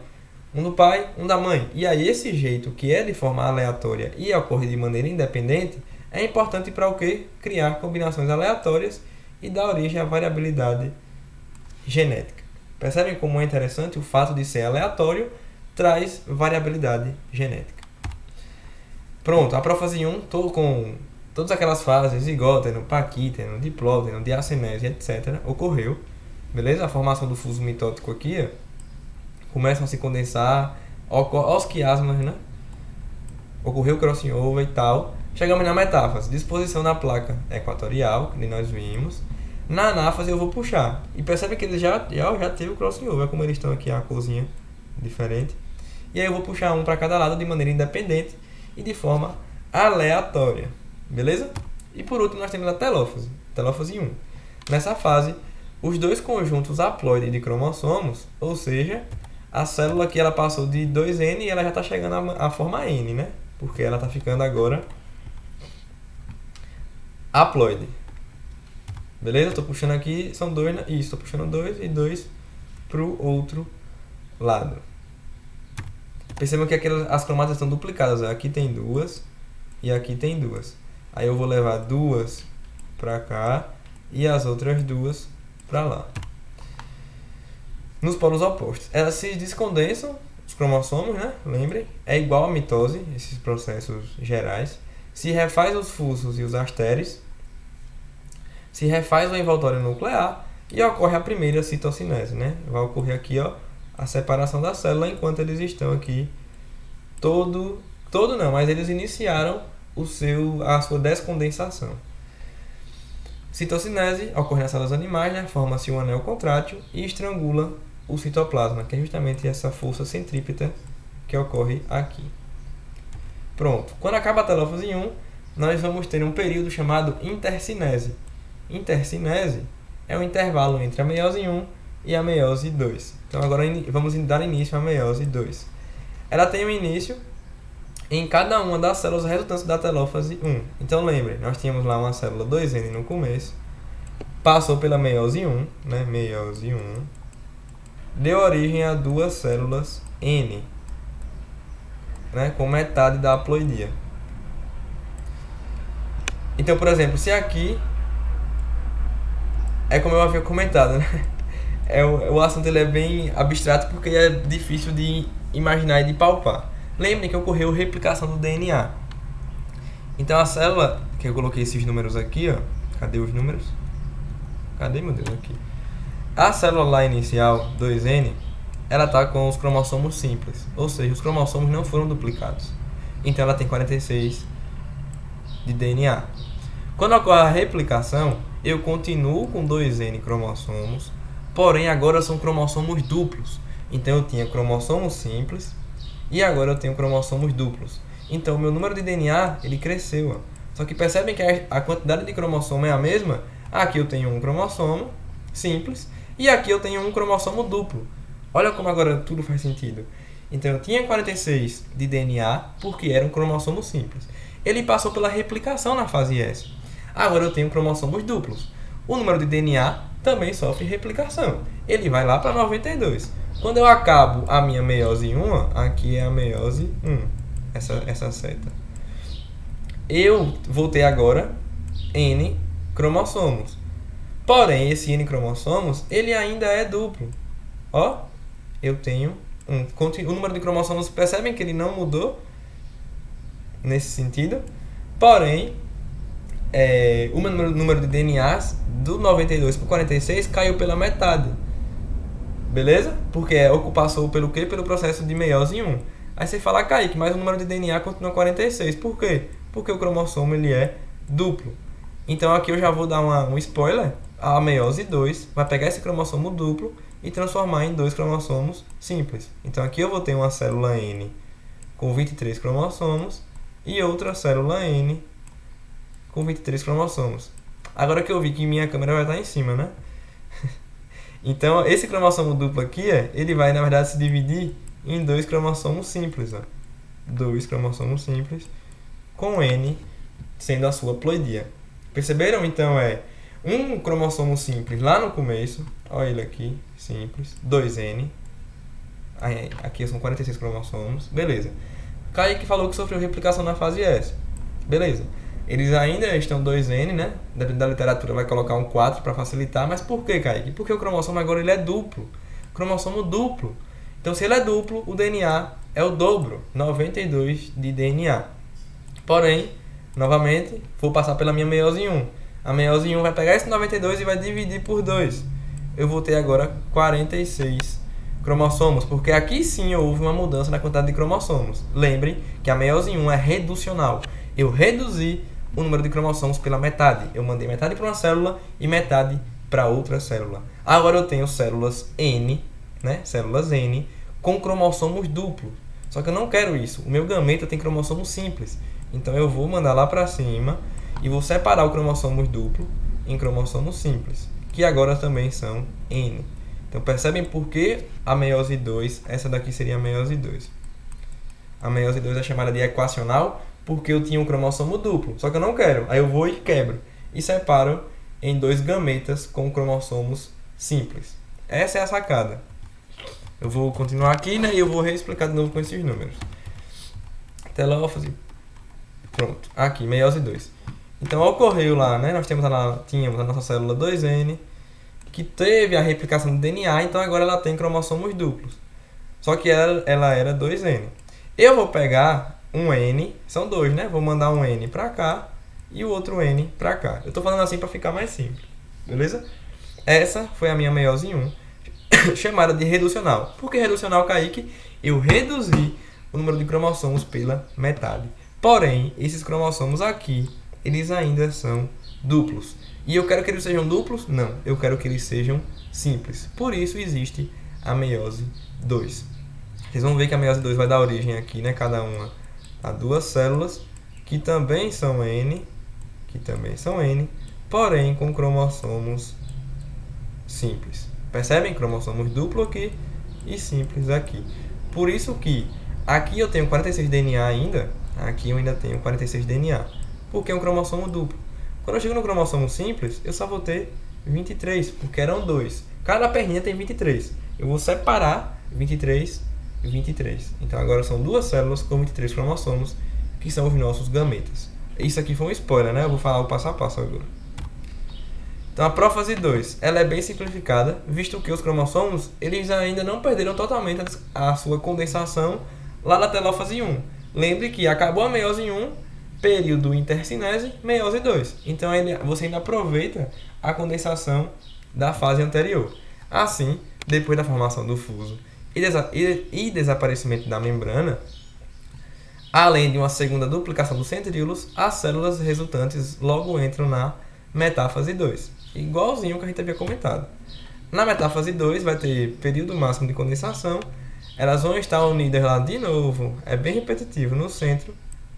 um da mãe. E aí esse jeito que é de forma aleatória e ocorre de maneira independente é importante para o quê? Criar combinações aleatórias e dar origem à variabilidade genética. Percebem como é interessante o fato de ser aleatório traz variabilidade genética. Pronto, a prófase 1, com todas aquelas fases, zigóteno, paquíteno, diplóteno, diacenese, etc., ocorreu. Beleza? A formação do fuso mitótico aqui, começam a se condensar, os quiasmas, né? Ocorreu o crossing over e tal. Chegamos na metáfase, disposição da placa equatorial, que nós vimos. Na anáfase eu vou puxar. E percebe que ele já teve o crossing over, como eles estão aqui, a corzinha diferente. E aí eu vou puxar um para cada lado de maneira independente e de forma aleatória. Beleza? E por último nós temos a telófase, telófase 1. Nessa fase, os dois conjuntos haploide de cromossomos, ou seja, a célula aqui ela passou de 2N e ela já está chegando à forma N, né? Porque ela está ficando agora haploide. Beleza? Estou puxando aqui, são dois, isso, estou puxando 2 e 2 para o outro lado. Percebam que aqui as cromátides estão duplicadas, ó. Aqui tem duas e aqui tem duas. Aí eu vou levar duas para cá e as outras duas para lá. Nos polos opostos. Elas se descondensam, os cromossomos, né? Lembrem, é igual a mitose, esses processos gerais. Se refaz os fusos e os asteres. Se refaz o envoltório nuclear e ocorre a primeira citocinese, né? Vai ocorrer aqui, ó, a separação da célula enquanto eles estão aqui todo não, mas eles iniciaram a sua descondensação. Citocinese ocorre nas células animais, né? Forma-se um anel contrátil e estrangula o citoplasma, que é justamente essa força centrípeta que ocorre aqui. Pronto. Quando acaba a telófase 1, nós vamos ter um período chamado intercinese. Intercinese é o intervalo entre a meiose 1 e a meiose 2. Então agora vamos dar início à meiose 2. Ela tem um início em cada uma das células resultantes da telófase 1. Então lembre, nós tínhamos lá uma célula 2N no começo, passou pela meiose 1, né? Meiose 1, deu origem a duas células N, né? Com metade da haploidia. Então, por exemplo, se aqui é como eu havia comentado, né? O assunto ele é bem abstrato porque é difícil de imaginar e de palpar. Lembrem que ocorreu replicação do DNA. Então a célula, que eu coloquei esses números aqui, ó. Cadê os números? Cadê, meu Deus? Aqui. A célula lá inicial, 2N, ela está com os cromossomos simples. Ou seja, os cromossomos não foram duplicados. Então ela tem 46 de DNA. Quando ocorre a replicação, eu continuo com 2N cromossomos, porém agora são cromossomos duplos. Então eu tinha cromossomos simples e agora eu tenho cromossomos duplos. Então o meu número de DNA ele cresceu. Ó. Só que percebem que a quantidade de cromossomo é a mesma? Aqui eu tenho um cromossomo simples e aqui eu tenho um cromossomo duplo. Olha como agora tudo faz sentido. Então eu tinha 46 de DNA porque era um cromossomo simples. Ele passou pela replicação na fase S. Agora eu tenho cromossomos duplos. O número de DNA também sofre replicação. Ele vai lá para 92. Quando eu acabo a minha meiose 1, aqui é a meiose 1, essa seta. Eu vou ter agora N cromossomos. Porém, esse N cromossomos, ele ainda é duplo. Ó, eu tenho o número de cromossomos, percebem que ele não mudou nesse sentido? Porém, o número de DNAs do 92 para 46 caiu pela metade. Beleza? Porque passou pelo quê? Pelo processo de meiose 1. Aí você fala, Kaique, mas o número de DNA continua 46. Por quê? Porque o cromossomo ele é duplo. Então aqui eu já vou dar um spoiler. A meiose 2 vai pegar esse cromossomo duplo e transformar em 2 cromossomos simples. Então aqui eu vou ter uma célula N com 23 cromossomos e outra célula N com 23 cromossomos. Agora que eu vi que minha câmera vai estar em cima, né? Então esse cromossomo duplo aqui, ele vai na verdade se dividir em 2 cromossomos simples. 2 cromossomos simples com N sendo a sua ploidia. Perceberam? Então um cromossomo simples lá no começo, olha ele aqui, simples, 2N, aqui são 46 cromossomos, beleza. Kaique falou que sofreu replicação na fase S, beleza. Eles ainda estão 2N, né? Dependendo da literatura vai colocar um 4 para facilitar, mas por que, Kaique? Porque o cromossomo agora ele é duplo, cromossomo duplo. Então se ele é duplo, o DNA é o dobro, 92 de DNA. Porém, novamente, vou passar pela minha meiose 1. A meiose 1 vai pegar esse 92 e vai dividir por 2. Eu vou ter agora 46 cromossomos, porque aqui sim houve uma mudança na quantidade de cromossomos. Lembrem que a meiose 1 é reducional. Eu reduzi o número de cromossomos pela metade. Eu mandei metade para uma célula e metade para outra célula. Agora eu tenho células N, né? Células N com cromossomos duplos. Só que eu não quero isso. O meu gameta tem cromossomo simples. Então eu vou mandar lá para cima e vou separar o cromossomos duplo em cromossomos simples, que agora também são N. Então percebem por que a meiose 2, essa daqui seria a meiose 2. A meiose 2 é chamada de equacional porque eu tinha um cromossomo duplo, só que eu não quero. Aí eu vou e quebro e separo em 2 gametas com cromossomos simples. Essa é a sacada. Eu vou continuar aqui, né, e eu vou reexplicar de novo com esses números. Telófase. Pronto. Aqui, meiose 2. Então ocorreu lá, né? Nós tínhamos a nossa célula 2N, que teve a replicação do DNA, então agora ela tem cromossomos duplos. Só que ela era 2N. Eu vou pegar um N, são 2, né? Vou mandar um N pra cá e o outro N pra cá. Eu tô falando assim pra ficar mais simples, beleza? Essa foi a minha meiose 1, chamada de reducional. Por que reducional, Kaique? Eu reduzi o número de cromossomos pela metade. Porém, esses cromossomos aqui, eles ainda são duplos. E eu quero que eles sejam duplos? Não, eu quero que eles sejam simples. Por isso existe a meiose 2. Vocês vão ver que a meiose 2 vai dar origem aqui, né? Cada uma a 2 células que também são N, porém com cromossomos simples. Percebem? Cromossomos duplo aqui e simples aqui. Por isso que aqui eu tenho 46 DNA ainda, aqui eu ainda tenho 46 DNA. Porque é um cromossomo duplo. Quando eu chego no cromossomo simples, eu só vou ter 23, porque eram 2. Cada perninha tem 23. Eu vou separar 23 e 23. Então agora são 2 células com 23 cromossomos, que são os nossos gametas. Isso aqui foi um spoiler, né? Eu vou falar o passo a passo agora. Então a prófase 2, ela é bem simplificada, visto que os cromossomos, eles ainda não perderam totalmente a sua condensação lá na telófase 1. Lembre que acabou a meiose 1, período intercinese, meiose 2. Então você ainda aproveita a condensação da fase anterior. Assim, depois da formação do fuso e desaparecimento da membrana, além de uma segunda duplicação dos centríolos, as células resultantes logo entram na metáfase 2. Igualzinho que a gente havia comentado. Na metáfase 2 vai ter período máximo de condensação. Elas vão estar unidas lá de novo, é bem repetitivo, no centro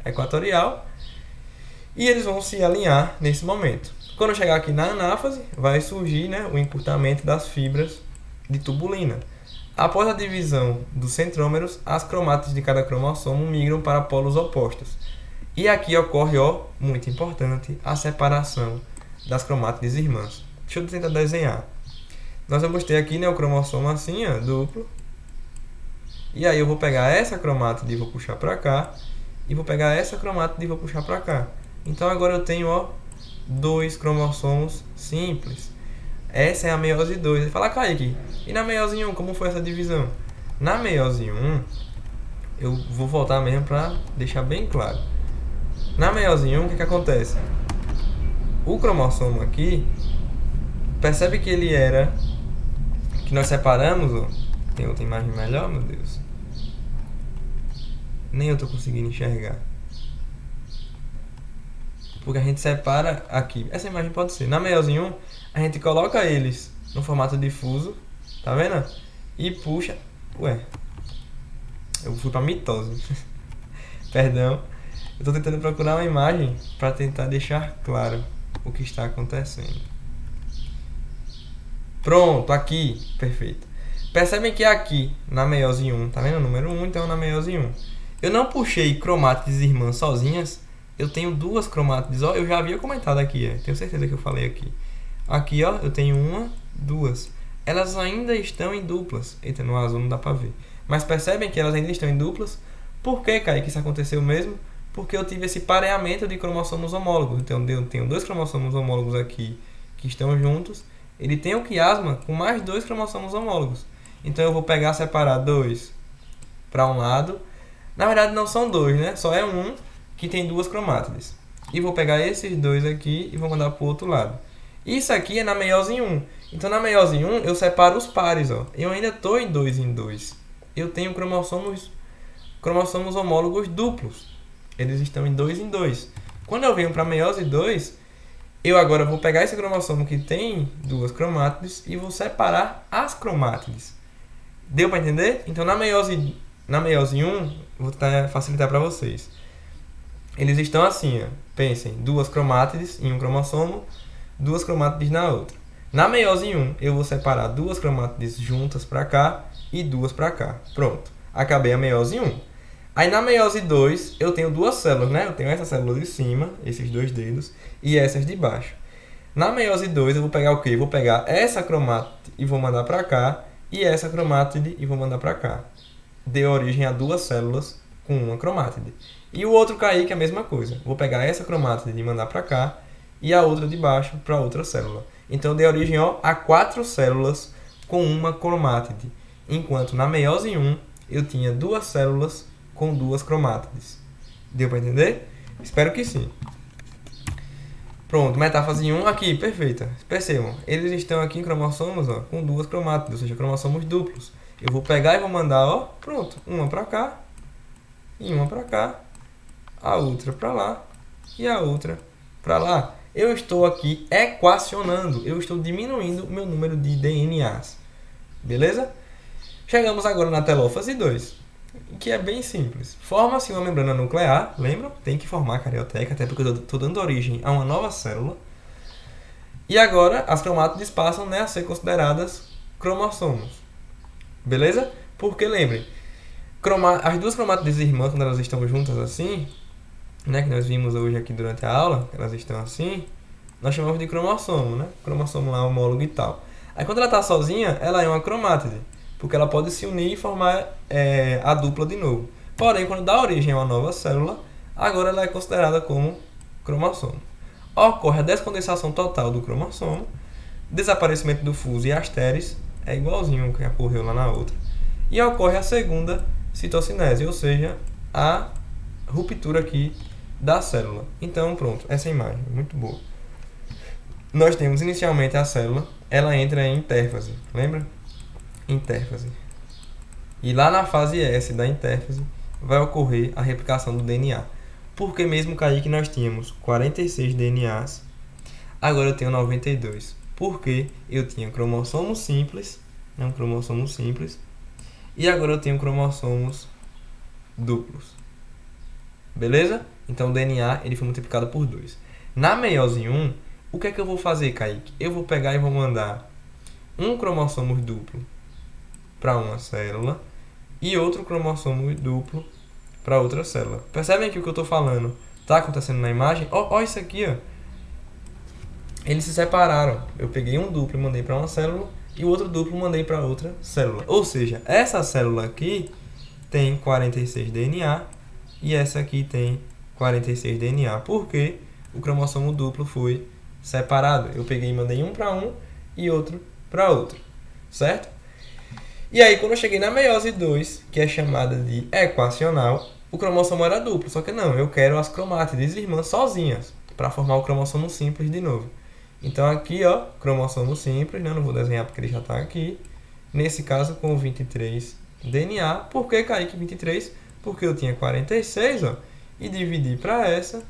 equatorial. E eles vão se alinhar nesse momento. Quando chegar aqui na anáfase, vai surgir, né, o encurtamento das fibras de tubulina. Após a divisão dos centrômeros, as cromátides de cada cromossomo migram para polos opostos. E aqui ocorre, muito importante, a separação das cromátides irmãs. Deixa eu tentar desenhar. Nós vamos ter aqui, né, o cromossomo assim, duplo. E aí eu vou pegar essa cromátide e vou puxar para cá. E vou pegar essa cromátide e vou puxar para cá. Então agora eu tenho, dois cromossomos simples. Essa é a meiose 2. Ele fala, Kaique, e na meiose 1, como foi essa divisão? Na meiose 1, eu vou voltar mesmo para deixar bem claro. Na meiose 1, o que acontece? O cromossomo aqui, percebe que ele era, que nós separamos, tem outra imagem melhor, meu Deus. Nem eu tô conseguindo enxergar. Porque a gente separa aqui. Essa imagem pode ser. Na meiose 1, a gente coloca eles no formato difuso. Tá vendo? E puxa. Ué. Eu fui pra mitose. Perdão. Eu tô tentando procurar uma imagem para tentar deixar claro o que está acontecendo. Pronto, aqui. Perfeito. Percebem que aqui, na meiose 1, tá vendo? O número 1, então na meiose 1. Eu não puxei cromátides irmãs sozinhas. Eu tenho duas cromátides, eu já havia comentado aqui, tenho certeza que eu falei aqui. Aqui, eu tenho uma, duas. Elas ainda estão em duplas. Eita, no azul não dá pra ver. Mas percebem que elas ainda estão em duplas? Por que, Kaique, isso aconteceu mesmo? Porque eu tive esse pareamento de cromossomos homólogos. Então, eu tenho dois cromossomos homólogos aqui que estão juntos. Ele tem o quiasma com mais dois cromossomos homólogos. Então, eu vou pegar, separar dois para um lado. Na verdade, não são dois, né? Só é um que tem duas cromátides. E vou pegar esses dois aqui e vou mandar para o outro lado. Isso aqui é na meiose 1. Então, na meiose 1, eu separo os pares. Eu ainda estou em 2 em 2. Eu tenho cromossomos homólogos duplos. Eles estão em 2 em 2. Quando eu venho para a meiose 2, eu agora vou pegar esse cromossomo que tem duas cromátides e vou separar as cromátides. Deu para entender? Então, na meiose 1, vou tentar facilitar para vocês. Eles estão assim, pensem, duas cromátides em um cromossomo, duas cromátides na outra. Na meiose 1, eu vou separar duas cromátides juntas para cá e duas para cá. Pronto, acabei a meiose 1. Aí na meiose 2, eu tenho duas células, né? Eu tenho essa célula de cima, esses dois dedos, e essas de baixo. Na meiose 2, eu vou pegar o quê? Eu vou pegar essa cromátide e vou mandar para cá, e essa cromátide e vou mandar para cá. Deu origem a duas células com uma cromátide. E o outro Kaique é a mesma coisa. Vou pegar essa cromátide e mandar para cá e a outra de baixo para outra célula. Então deu origem a 4 células com uma cromátide. Enquanto na meiose 1 eu tinha duas células com duas cromátides. Deu para entender? Espero que sim. Pronto, metáfase 1 aqui, perfeita. Percebam, eles estão aqui em cromossomos com duas cromátides, ou seja, cromossomos duplos. Eu vou pegar e vou mandar, pronto, uma para cá e uma para cá, a outra para lá e a outra para lá. Eu estou aqui equacionando, eu estou diminuindo o meu número de DNAs. Beleza? Chegamos agora na telófase 2, que é bem simples. Forma-se uma membrana nuclear, lembram? Tem que formar a carioteca, até porque eu estou dando origem a uma nova célula. E agora as cromátides passam, a ser consideradas cromossomos. Beleza? Porque lembrem, as duas cromátides irmãs, quando elas estão juntas assim, que nós vimos hoje aqui durante a aula, elas estão assim, nós chamamos de cromossomo, cromossomo lá, homólogo e tal. Aí quando ela está sozinha, ela é uma cromátide, porque ela pode se unir e formar a dupla de novo. Porém, quando dá origem a uma nova célula, agora ela é considerada como cromossomo. Ocorre a descondensação total do cromossomo, desaparecimento do fuso e astéres, é igualzinho ao que ocorreu lá na outra. E ocorre a segunda citocinese, ou seja, a ruptura aqui da célula. Então, pronto, essa imagem, muito boa. Nós temos inicialmente a célula, ela entra em intérfase, lembra? Intérfase. E lá na fase S da intérfase vai ocorrer a replicação do DNA. Porque mesmo que nós tínhamos 46 DNAs, agora eu tenho 92. Porque eu tinha cromossomos simples, um cromossomo simples, e agora eu tenho cromossomos duplos. Beleza? Então o DNA ele foi multiplicado por 2. Na meiose 1, o que é que eu vou fazer, Kaique? Eu vou pegar e vou mandar um cromossomo duplo para uma célula e outro cromossomo duplo para outra célula. Percebem que o que eu estou falando está acontecendo na imagem? Ó, isso aqui, ó. Eles se separaram. Eu peguei um duplo e mandei para uma célula e o outro duplo mandei para outra célula. Ou seja, essa célula aqui tem 46 DNA e essa aqui tem 46 DNA. Porque o cromossomo duplo foi separado. Eu peguei e mandei um para um e outro para outro. Certo? E aí, quando eu cheguei na meiose 2, que é chamada de equacional, o cromossomo era duplo. Só que não, eu quero as cromátides irmãs sozinhas para formar o cromossomo simples de novo. Então aqui, ó, cromossomo simples, né? Não vou desenhar porque ele já está aqui. Nesse caso, com 23 DNA. Por que, Kaique, 23? Porque eu tinha 46, ó, e dividi para essa,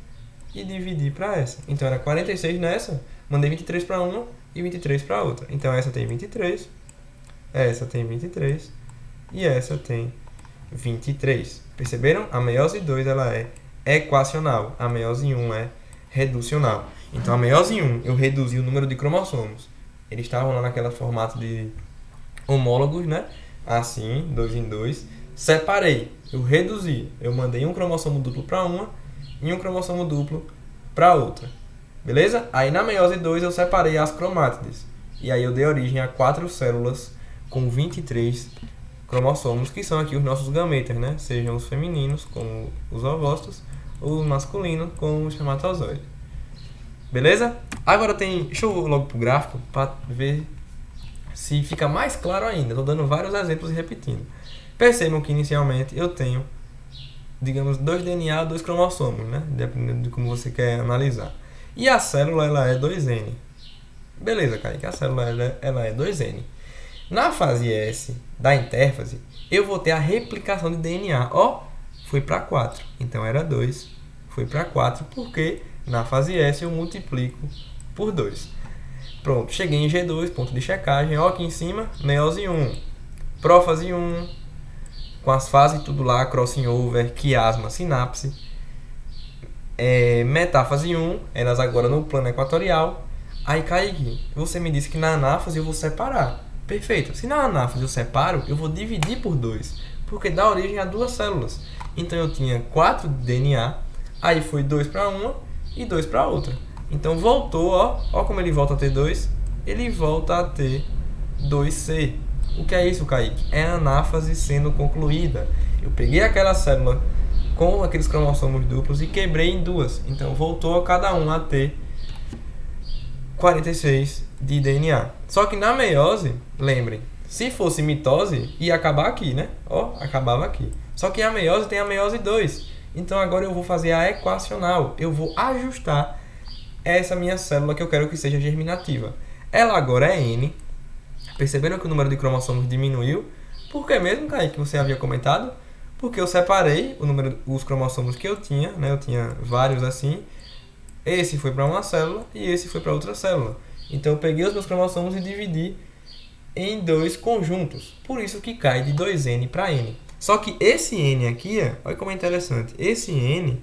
e dividi para essa. Então era 46 nessa, mandei 23 para uma e 23 para outra. Então essa tem 23, essa tem 23 e essa tem 23. Perceberam? A meiose 2 ela é equacional, a meiose 1 é reducional. Então a meiose 1 eu reduzi o número de cromossomos. Eles estavam lá naquele formato de homólogos, né? Assim, 2 em 2. Separei, eu reduzi. Eu mandei um cromossomo duplo para uma e um cromossomo duplo para outra. Beleza? Aí na meiose 2 eu separei as cromátides. E aí eu dei origem a 4 células com 23 cromossomos, que são aqui os nossos gametas, né? Sejam os femininos, como os ovócitos, ou os masculinos, como os espermatozoides. Beleza? Agora deixa eu logo pro gráfico para ver se fica mais claro ainda. Estou dando vários exemplos e repetindo. Percebam que inicialmente eu tenho, digamos, 2 DNA, 2 cromossomos, né? Dependendo de como você quer analisar. E a célula ela é 2N. Beleza, Kaique, a célula ela é 2N. Na fase S da intérfase, eu vou ter a replicação de DNA. Ó, foi para 4. Então era 2, foi para 4, porque na fase S eu multiplico por 2. Pronto, cheguei em G2, ponto de checagem. Ó, aqui em cima, meiose 1, prófase 1, com as fases tudo lá, crossing over, quiasma, sinapse. Metáfase 1, elas agora no plano equatorial. Aí, Kaique, você me disse que na anáfase eu vou separar. Perfeito. Se na anáfase eu separo, eu vou dividir por 2, porque dá origem a 2 células. Então eu tinha 4 DNA, aí foi 2 para uma e 2 para outra. Então voltou, ó como ele volta a ter 2, ele volta a ter 2C. O que é isso, Kaique? É a anáfase sendo concluída. Eu peguei aquela célula com aqueles cromossomos duplos e quebrei em 2. Então voltou a cada um a ter 46 de DNA. Só que na meiose, lembrem, se fosse mitose, ia acabar aqui, né? Ó, acabava aqui. Só que a meiose tem a meiose 2. Então agora eu vou fazer a equacional. Eu vou ajustar essa minha célula que eu quero que seja germinativa. Ela agora é N. Perceberam que o número de cromossomos diminuiu? Por que mesmo, Kaique, que você havia comentado? Porque eu separei os cromossomos que eu tinha, né? Eu tinha vários assim. Esse foi para uma célula e esse foi para outra célula. Então eu peguei os meus cromossomos e dividi em 2 conjuntos. Por isso que cai de 2N para N. Só que esse N aqui, olha como é interessante. Esse N,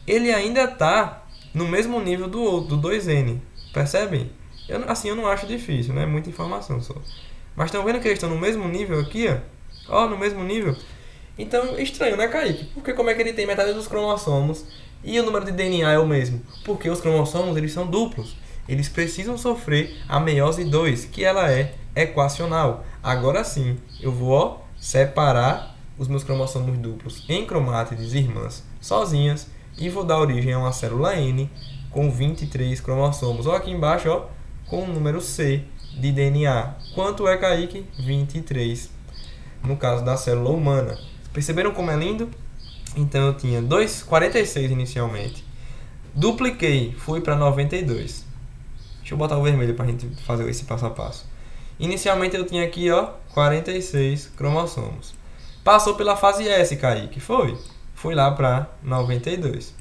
ele ainda está no mesmo nível do 2N. Percebem? Eu não acho difícil, né? Muita informação só. Mas estão vendo que eles estão no mesmo nível aqui, ó? Ó, no mesmo nível. Então, estranho, né, Kaique? Porque como é que ele tem metade dos cromossomos e o número de DNA é o mesmo? Porque os cromossomos, eles são duplos. Eles precisam sofrer a meiose 2, que ela é equacional. Agora sim, eu vou separar os meus cromossomos duplos em cromátides irmãs sozinhas e vou dar origem a uma célula N com 23 cromossomos. Ó, aqui embaixo, ó, com o número C de DNA. Quanto é, Kaique? 23. No caso da célula humana. Perceberam como é lindo? Então eu tinha 46 inicialmente. Dupliquei, fui para 92. Deixa eu botar o vermelho para a gente fazer esse passo a passo. Inicialmente eu tinha aqui, ó, 46 cromossomos. Passou pela fase S, Kaique. Fui lá para 92.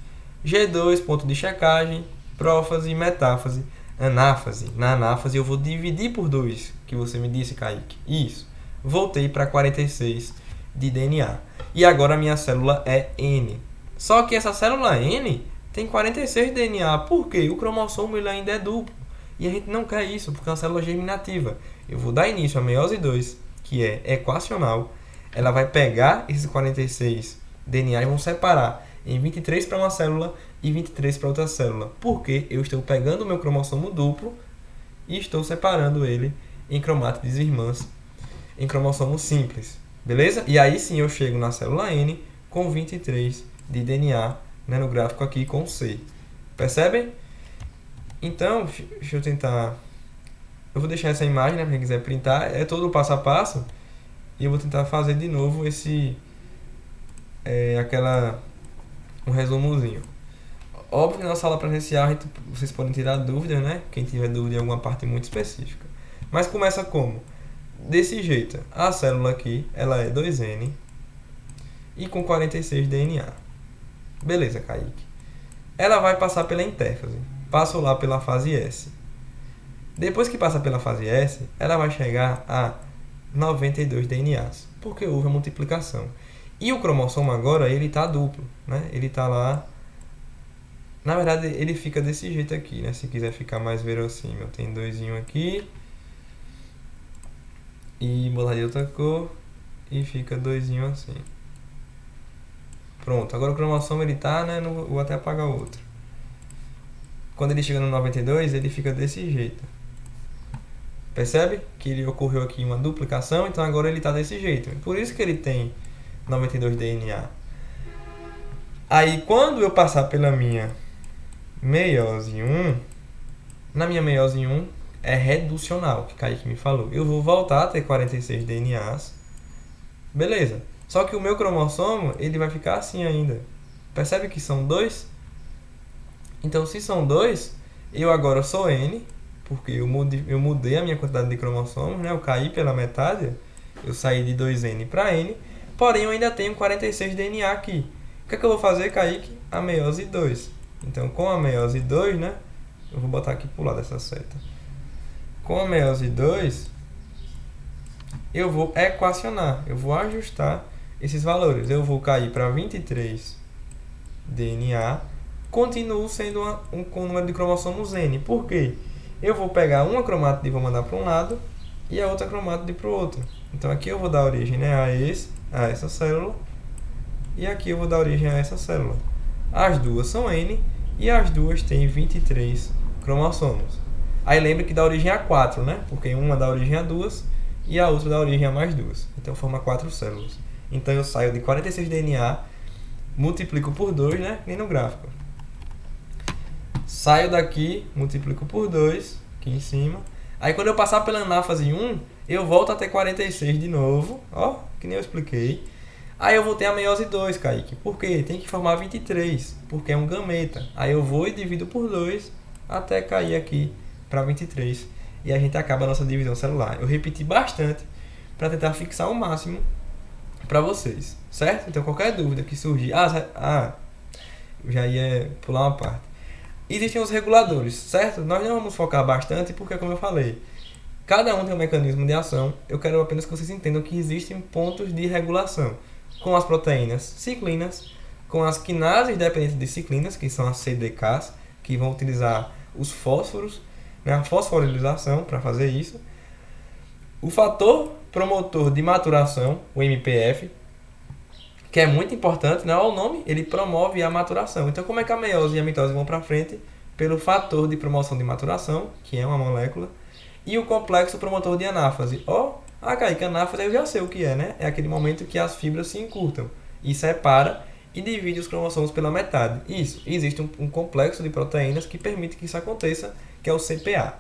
G2, ponto de checagem, prófase, metáfase, anáfase. Na anáfase eu vou dividir por 2, que você me disse, Kaique. Isso. Voltei para 46 de DNA. E agora a minha célula é N. Só que essa célula N tem 46 de DNA. Por quê? O cromossomo ele ainda é duplo. E a gente não quer isso, porque é uma célula germinativa. Eu vou dar início à meiose 2, que é equacional, ela vai pegar esses 46 DNA e vão separar em 23 para uma célula e 23 para outra célula. Porque eu estou pegando o meu cromossomo duplo e estou separando ele em cromátides irmãs, em cromossomo simples. Beleza? E aí sim eu chego na célula N com 23 de DNA, né, no gráfico aqui com C. Percebem? Então, deixa eu tentar... Eu vou deixar essa imagem, né, para quem quiser printar. É todo o passo a passo. E eu vou tentar fazer de novo esse... um resumozinho. Óbvio que na sala presencial vocês podem tirar dúvidas, né? Quem tiver dúvida em alguma parte muito específica. Mas começa como? Desse jeito. A célula aqui, ela é 2N e com 46 DNA. Beleza, Kaique. Ela vai passar pela intérfase. Passou lá pela fase S. Depois que passa pela fase S, ela vai chegar a 92 DNAs, porque houve a multiplicação. E o cromossomo agora, ele está duplo, né? Ele está lá... Na verdade, ele fica desse jeito aqui, né? Se quiser ficar mais verossímil. Tem doisinho aqui. E botar de outra cor. E fica doisinho assim. Pronto. Agora o cromossomo, ele tá, né? Vou até apagar o outro. Quando ele chega no 92, ele fica desse jeito. Percebe? Que ele ocorreu aqui uma duplicação. Então agora ele tá desse jeito. Por isso que ele tem 92 DNA. Aí, quando eu passar pela minha meiose 1, na minha meiose 1 é reducional, que Kaique me falou. Eu vou voltar a ter 46 DNAs. Beleza. Só que o meu cromossomo, ele vai ficar assim ainda. Percebe que são 2? Então, se são 2, eu agora sou N, porque eu mudei a minha quantidade de cromossomos, né? Eu caí pela metade, eu saí de 2N para N, porém eu ainda tenho 46 DNA aqui. O que é que eu vou fazer, Kaique? A meiose 2. Então, com a meiose 2, né? Eu vou botar aqui pro lado dessa seta. Com a meiose 2, eu vou equacionar. Eu vou ajustar esses valores. Eu vou cair para 23 DNA. Continuo sendo com o número de cromossomos N. Por quê? Eu vou pegar uma cromátide e vou mandar para um lado e a outra cromátide para o outro. Então, aqui eu vou dar origem, né, a essa célula. E aqui eu vou dar origem a essa célula. As duas são N e as duas têm 23 cromossomos. Aí lembra que dá origem a 4, né? Porque uma dá origem a 2 e a outra dá origem a mais 2. Então forma 4 células. Então eu saio de 46 DNA, multiplico por 2, né? Nem no gráfico. Saio daqui, multiplico por 2, aqui em cima. Aí quando eu passar pela anáfase 1, eu volto a ter 46 de novo. Ó, que nem eu expliquei. Aí eu vou ter a meiose 2, Kaique. Por quê? Tem que formar 23, porque é um gameta. Aí eu vou e divido por 2 até cair aqui para 23. E a gente acaba a nossa divisão celular. Eu repeti bastante para tentar fixar o máximo para vocês, certo? Então qualquer dúvida que surgir... eu já ia pular uma parte. Existem os reguladores, certo? Nós não vamos focar bastante porque, como eu falei, cada um tem um mecanismo de ação. Eu quero apenas que vocês entendam que existem pontos de regulação. Com as proteínas ciclinas, com as quinases dependentes de ciclinas, que são as CDKs, que vão utilizar os fósforos, né, a fosforilação para fazer isso. O fator promotor de maturação, o MPF, que é muito importante, né? Olha o nome, ele promove a maturação. Então, como é que a meiose e a mitose vão para frente? Pelo fator de promoção de maturação, que é uma molécula, e o complexo promotor de anáfase. Kaique, anáfase eu já sei o que é, né? É aquele momento que as fibras se encurtam e separa e divide os cromossomos pela metade. Isso, existe um complexo de proteínas que permite que isso aconteça, que é o CPA.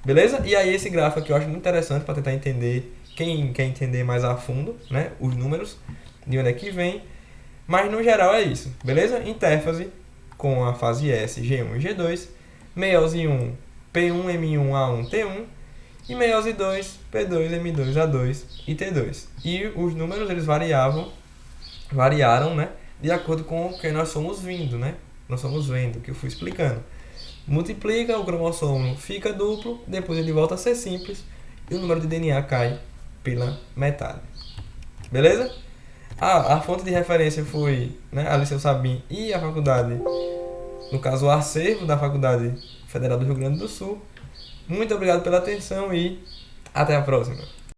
Beleza? E aí esse gráfico aqui eu acho muito interessante para tentar entender, quem quer entender mais a fundo, né? Os números, de onde é que vem. Mas no geral é isso, beleza? Intérfase com a fase S, G1 e G2. Meiose 1, P1, M1, A1, T1. E meiose 2, P2, M2, A2 e T2. E os números eles variaram, né? De acordo com o que nós somos vindo, né? Nós somos vendo, que eu fui explicando. Multiplica, o cromossomo fica duplo, depois ele volta a ser simples e o número de DNA cai pela metade. Beleza? A fonte de referência foi, né, a Liceu Sabin e a faculdade, no caso o acervo da Faculdade Federal do Rio Grande do Sul. Muito obrigado pela atenção e até a próxima.